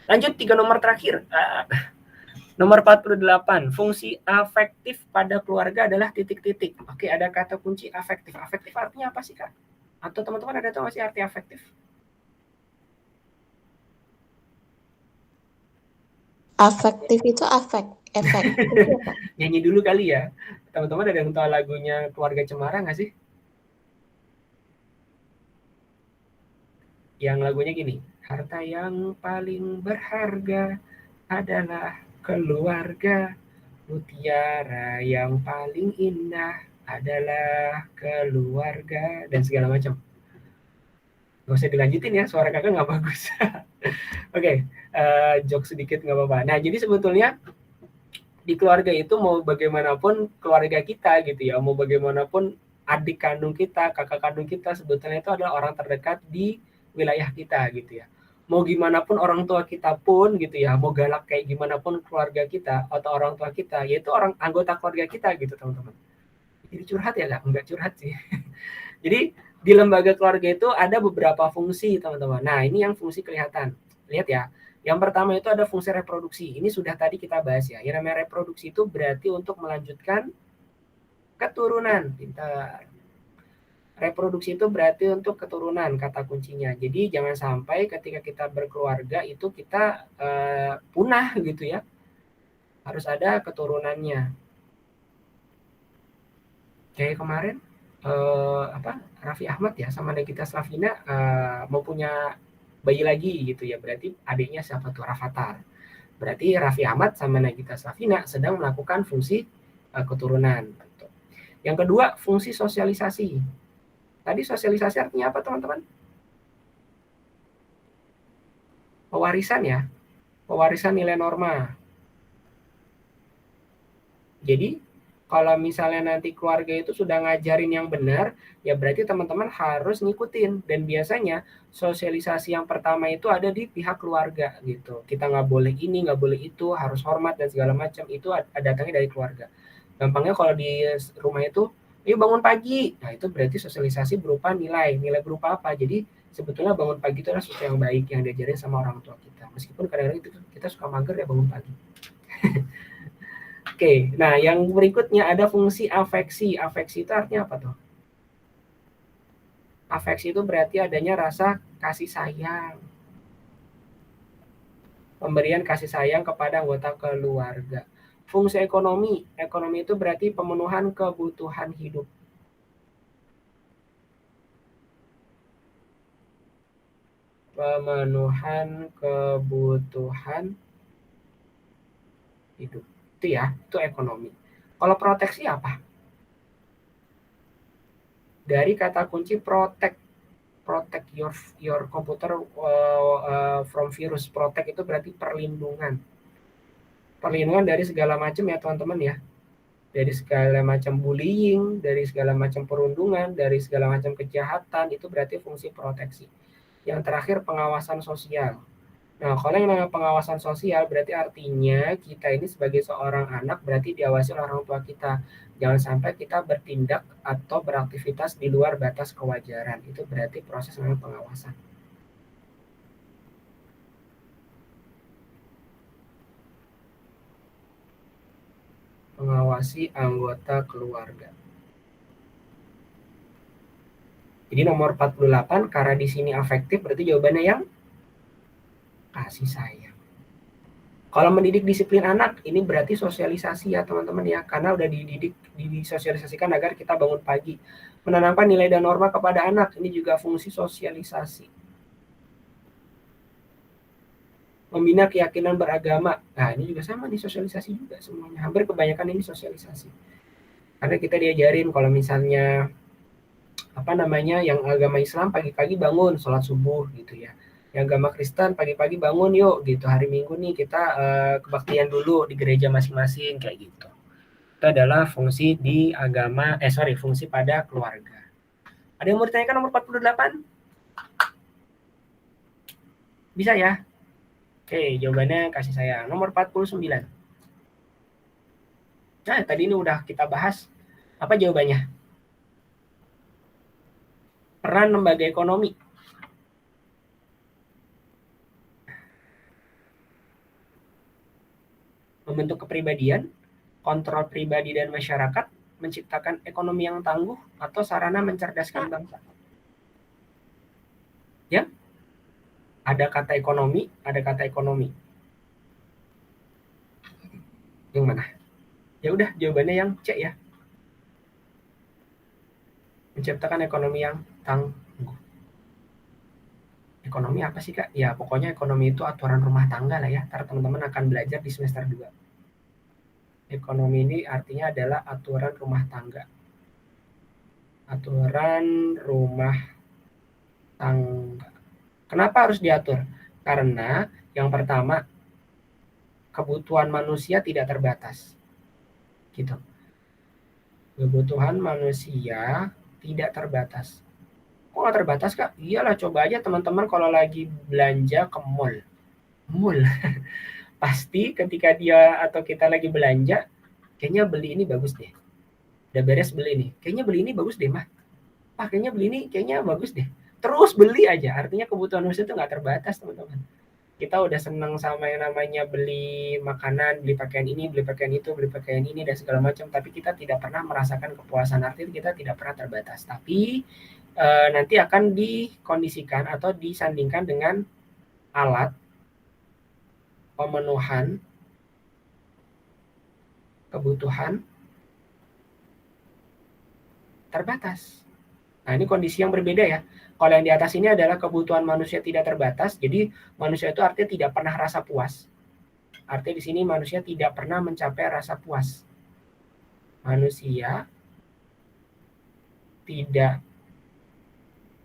Lanjut 3 nomor terakhir. Nomor 48, fungsi afektif pada keluarga adalah titik-titik. Oke, ada kata kunci afektif. Afektif artinya apa sih, Kak? Atau teman-teman ada tahu nggak sih arti afektif? Afektif itu efek. Nyanyi dulu kali ya. Teman-teman ada yang tahu lagunya Keluarga Cemara nggak sih? Yang lagunya gini, harta yang paling berharga adalah keluarga, mutiara yang paling indah adalah keluarga, dan segala macam. Gak usah dilanjutin ya, suara kakak nggak bagus. Oke, joke sedikit nggak apa-apa. Nah, jadi sebetulnya di keluarga itu mau bagaimanapun keluarga kita gitu ya, mau bagaimanapun adik kandung kita, kakak kandung kita, sebetulnya itu adalah orang terdekat di wilayah kita gitu ya. mau gimana pun orang tua kita pun gitu ya, mau galak kayak gimana pun keluarga kita atau orang tua kita, yaitu orang anggota keluarga kita gitu teman-teman. Jadi curhat ya nggak? Enggak curhat sih. Jadi di lembaga keluarga itu ada beberapa fungsi teman-teman. Nah ini yang fungsi kelihatan. Lihat ya. Yang pertama itu ada fungsi reproduksi. Ini sudah tadi kita bahas ya. Yang namanya reproduksi itu berarti untuk melanjutkan keturunan. Pintar. Reproduksi itu berarti untuk keturunan kata kuncinya. Jadi jangan sampai ketika kita berkeluarga itu kita punah gitu ya. Harus ada keturunannya. Kayak kemarin Raffi Ahmad ya sama Nagita Slavina mau punya bayi lagi gitu ya. Berarti adiknya siapa tuh? Rafathar. Berarti Raffi Ahmad sama Nagita Slavina sedang melakukan fungsi keturunan. Yang kedua, fungsi sosialisasi. Tadi sosialisasi artinya apa teman-teman? Pewarisan ya. Pewarisan nilai norma. Jadi kalau misalnya nanti keluarga itu sudah ngajarin yang benar, ya berarti teman-teman harus ngikutin. Dan biasanya sosialisasi yang pertama itu ada di pihak keluarga gitu. Kita nggak boleh ini, nggak boleh itu, harus hormat dan segala macam. Itu datangnya dari keluarga. Gampangnya kalau di rumah itu, yuk bangun pagi. Nah itu berarti sosialisasi berupa nilai. Nilai berupa apa? Jadi sebetulnya bangun pagi itu adalah sesuatu yang baik yang diajarin sama orang tua kita. Meskipun kadang-kadang itu kita suka mager ya bangun pagi. Oke, nah yang berikutnya ada fungsi afeksi. Afeksi itu artinya apa tuh? Afeksi itu berarti adanya rasa kasih sayang. Pemberian kasih sayang kepada anggota keluarga. Fungsi ekonomi. Ekonomi itu berarti pemenuhan kebutuhan hidup. Pemenuhan kebutuhan hidup. Itu ya, itu ekonomi. Kalau proteksi apa? Dari kata kunci protect your computer from virus. Protect itu berarti perlindungan. Perlindungan dari segala macam ya teman-teman ya. Dari segala macam bullying, dari segala macam perundungan, dari segala macam kejahatan, itu berarti fungsi proteksi. Yang terakhir pengawasan sosial. Nah, kalau yang namanya pengawasan sosial berarti artinya kita ini sebagai seorang anak berarti diawasi oleh orang tua kita. Jangan sampai kita bertindak atau beraktivitas di luar batas kewajaran. Itu berarti proses namanya pengawasan. Mengawasi anggota keluarga. Jadi nomor 48 karena di sini afektif berarti jawabannya yang kasih sayang. Kalau mendidik disiplin anak ini berarti sosialisasi ya teman-teman ya, karena udah disosialisasikan agar kita bangun pagi. Menanamkan nilai dan norma kepada anak ini juga fungsi sosialisasi. Membina keyakinan beragama. Nah, ini juga sama nih sosialisasi juga semuanya. Hampir kebanyakan ini sosialisasi. Karena kita diajarin kalau misalnya yang agama Islam pagi-pagi bangun sholat subuh gitu ya. Yang agama Kristen pagi-pagi bangun yuk gitu, hari Minggu nih kita kebaktian dulu di gereja masing-masing kayak gitu. Itu adalah fungsi di fungsi pada keluarga. Ada yang mau ditanyakan nomor 48? Bisa ya? Oke, jawabannya kasih sayang. Nomor 49. Nah, tadi ini udah kita bahas. Apa jawabannya? Peran lembaga ekonomi. Membentuk kepribadian, kontrol pribadi dan masyarakat, menciptakan ekonomi yang tangguh, atau sarana mencerdaskan bangsa. Ya? Ada kata ekonomi, ada kata ekonomi. Yang mana? Ya udah, jawabannya yang C ya. Menciptakan ekonomi yang tangguh. Ekonomi apa sih Kak? Ya pokoknya ekonomi itu aturan rumah tangga lah ya. Ntar teman-teman akan belajar di semester 2. Ekonomi ini artinya adalah aturan rumah tangga. Aturan rumah tangga. Kenapa harus diatur? Karena yang pertama, kebutuhan manusia tidak terbatas. Gitu. Kebutuhan manusia tidak terbatas. Kok nggak terbatas, Kak? Iyalah, coba aja teman-teman kalau lagi belanja ke mall. Mall. Pasti ketika dia atau kita lagi belanja, kayaknya beli ini bagus deh. Udah beres beli nih. Kayaknya beli ini bagus deh, Mah. Kayaknya beli ini kayaknya bagus deh. Terus beli aja. Artinya kebutuhan manusia itu nggak terbatas, teman-teman. Kita udah seneng sama yang namanya beli makanan, beli pakaian ini, beli pakaian itu, beli pakaian ini, dan segala macam. Tapi kita tidak pernah merasakan kepuasan. Artinya kita tidak pernah terbatas. Tapi nanti akan dikondisikan atau disandingkan dengan alat pemenuhan kebutuhan terbatas. Nah, ini kondisi yang berbeda ya. Kalau yang di atas ini adalah kebutuhan manusia tidak terbatas, jadi manusia itu artinya tidak pernah rasa puas. Artinya di sini manusia tidak pernah mencapai rasa puas. Manusia tidak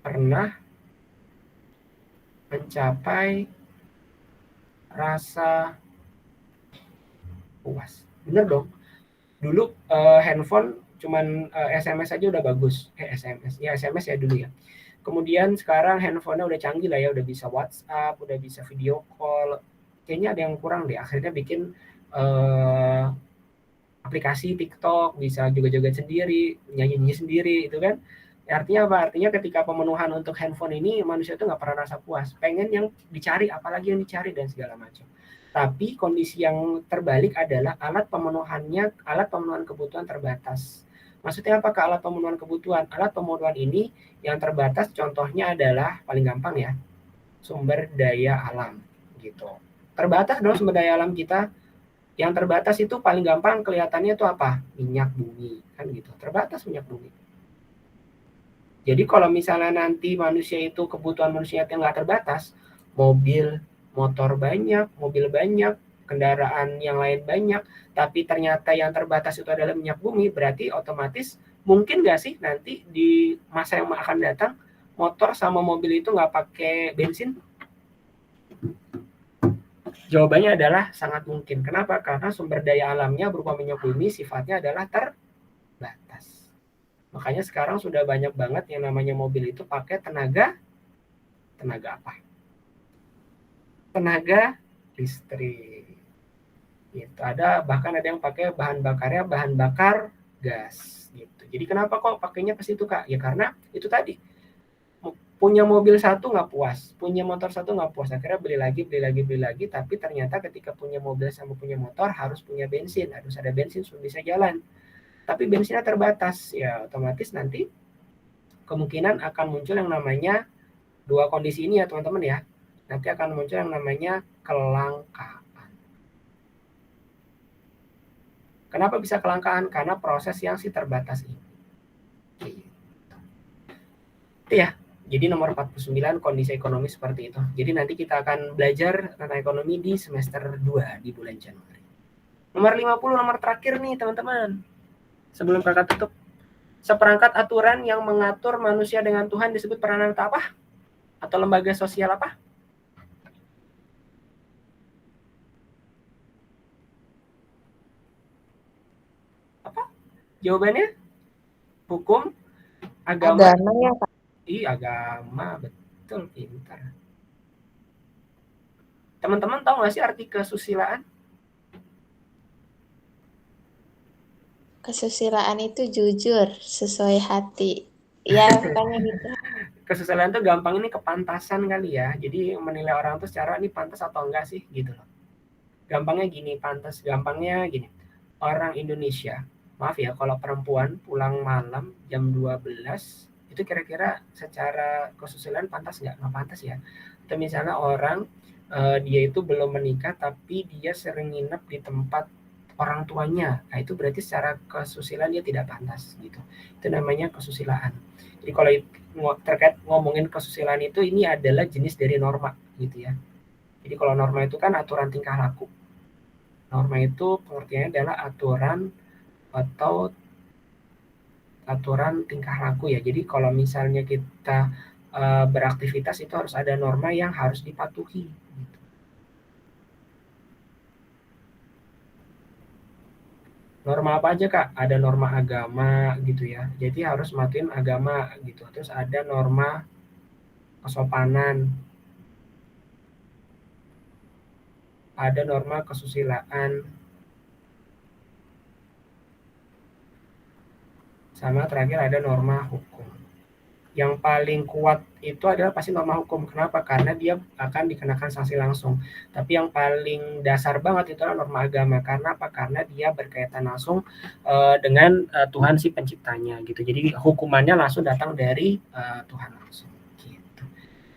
pernah mencapai rasa puas. Bener dong. Dulu handphone cuman SMS aja udah bagus. SMS. Ya SMS ya dulu ya. Kemudian sekarang handphonenya udah canggih lah ya, udah bisa WhatsApp, udah bisa video call. Kayaknya ada yang kurang deh. Akhirnya bikin aplikasi TikTok, bisa joget-joget sendiri, nyanyi-nyanyi sendiri, itu kan. Artinya apa? Artinya ketika pemenuhan untuk handphone ini, manusia itu nggak pernah rasa puas. Pengen yang dicari, apalagi yang dicari, dan segala macam. Tapi kondisi yang terbalik adalah alat pemenuhan kebutuhan terbatas. Maksudnya apa, Kak, alat pemenuhan kebutuhan? Alat pemenuhan ini yang terbatas contohnya adalah paling gampang ya, sumber daya alam gitu. Terbatas dong sumber daya alam kita. Yang terbatas itu paling gampang kelihatannya itu apa? Minyak bumi kan gitu. Terbatas minyak bumi. Jadi kalau misalnya nanti manusia itu kebutuhan manusia yang nggak terbatas, mobil, motor banyak, mobil banyak, kendaraan yang lain banyak, tapi ternyata yang terbatas itu adalah minyak bumi, berarti otomatis mungkin nggak sih nanti di masa yang akan datang motor sama mobil itu nggak pakai bensin? Jawabannya adalah sangat mungkin. Kenapa? Karena sumber daya alamnya berupa minyak bumi sifatnya adalah terbatas. Makanya sekarang sudah banyak banget yang namanya mobil itu pakai tenaga apa? Tenaga listrik. Gitu. Bahkan ada yang pakai bahan bakar gas gitu. Jadi kenapa kok pakainya ke situ, Kak? Ya karena itu tadi. Punya mobil satu nggak puas, punya motor satu nggak puas, akhirnya beli lagi, tapi ternyata ketika punya mobil sama punya motor harus punya bensin, harus ada bensin supaya bisa jalan. Tapi bensinnya terbatas, ya otomatis nanti kemungkinan akan muncul yang namanya dua kondisi ini ya teman-teman ya. Nanti akan muncul yang namanya kelangkaan. Kenapa bisa kelangkaan? Karena proses yang si terbatas ini. Itu ya. Jadi nomor 49 kondisi ekonomi seperti itu. Jadi nanti kita akan belajar tentang ekonomi di semester 2 di bulan Januari. Nomor 50, nomor terakhir nih teman-teman. Sebelum kakak tutup. Seperangkat aturan yang mengatur manusia dengan Tuhan disebut peranan apa? Atau lembaga sosial apa? Apa? Jawabannya? Hukum, agama. Agama ya, Kak. Agama, betul, pintar. Teman-teman tahu nggak sih arti kesusilaan? Kesusilaan itu jujur, sesuai hati. Ya, pokoknya gitu. Kesusilaan itu gampang ini kepantasan kali ya. Jadi menilai orang itu secara ini pantas atau enggak sih gitu loh. Gampangnya gini, pantas. Gampangnya gini. Orang Indonesia, maaf ya kalau perempuan pulang malam jam 12, itu kira-kira secara kesusilaan pantas nggak? Nggak pantas ya. Atau misalnya orang dia itu belum menikah tapi dia sering nginep di tempat orang tuanya. Nah, itu berarti secara kesusilaan dia tidak pantas gitu. Itu namanya kesusilaan. Jadi kalau terkait ngomongin kesusilaan itu ini adalah jenis dari norma gitu ya. Jadi kalau norma itu kan aturan tingkah laku. Norma itu pengertiannya adalah aturan atau aturan tingkah laku ya. Jadi kalau misalnya kita beraktivitas itu harus ada norma yang harus dipatuhi. Gitu. Norma apa aja Kak? Ada norma agama gitu ya. Jadi harus matuin agama gitu. Terus ada norma kesopanan, ada norma kesusilaan, sama terakhir ada norma hukum. Yang paling kuat itu adalah pasti norma hukum. Kenapa? Karena dia akan dikenakan sanksi langsung. Tapi yang paling dasar banget itu adalah norma agama. Karena apa? Karena dia berkaitan langsung dengan Tuhan si penciptanya gitu. Jadi hukumannya langsung datang dari Tuhan langsung. Gitu.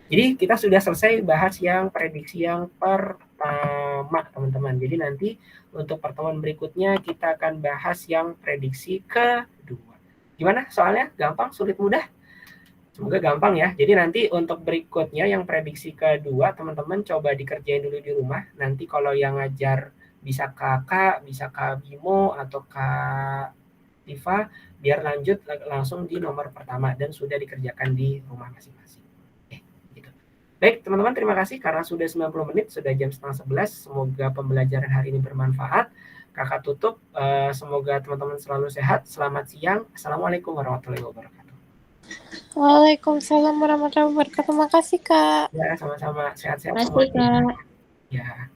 Jadi kita sudah selesai bahas yang prediksi yang pertama, teman-teman. Jadi nanti untuk pertemuan berikutnya kita akan bahas yang prediksi kedua. Gimana? Soalnya gampang, sulit, mudah? Semoga gampang ya. Jadi nanti untuk berikutnya yang prediksi kedua, teman-teman coba dikerjain dulu di rumah. Nanti kalau yang ngajar bisa Kakak, bisa Kak Bimo, atau Kak Tifa, biar lanjut langsung di nomor pertama dan sudah dikerjakan di rumah masing-masing. Gitu. Baik, teman-teman, terima kasih karena sudah 90 menit, sudah jam 10:30. Semoga pembelajaran hari ini bermanfaat. Kakak tutup, semoga teman-teman selalu sehat. Selamat siang. Assalamualaikum warahmatullahi wabarakatuh. Waalaikumsalam warahmatullahi wabarakatuh. Makasih Kak. Ya, sama-sama. Sehat-sehat Masih, semuanya. Kak. Ya.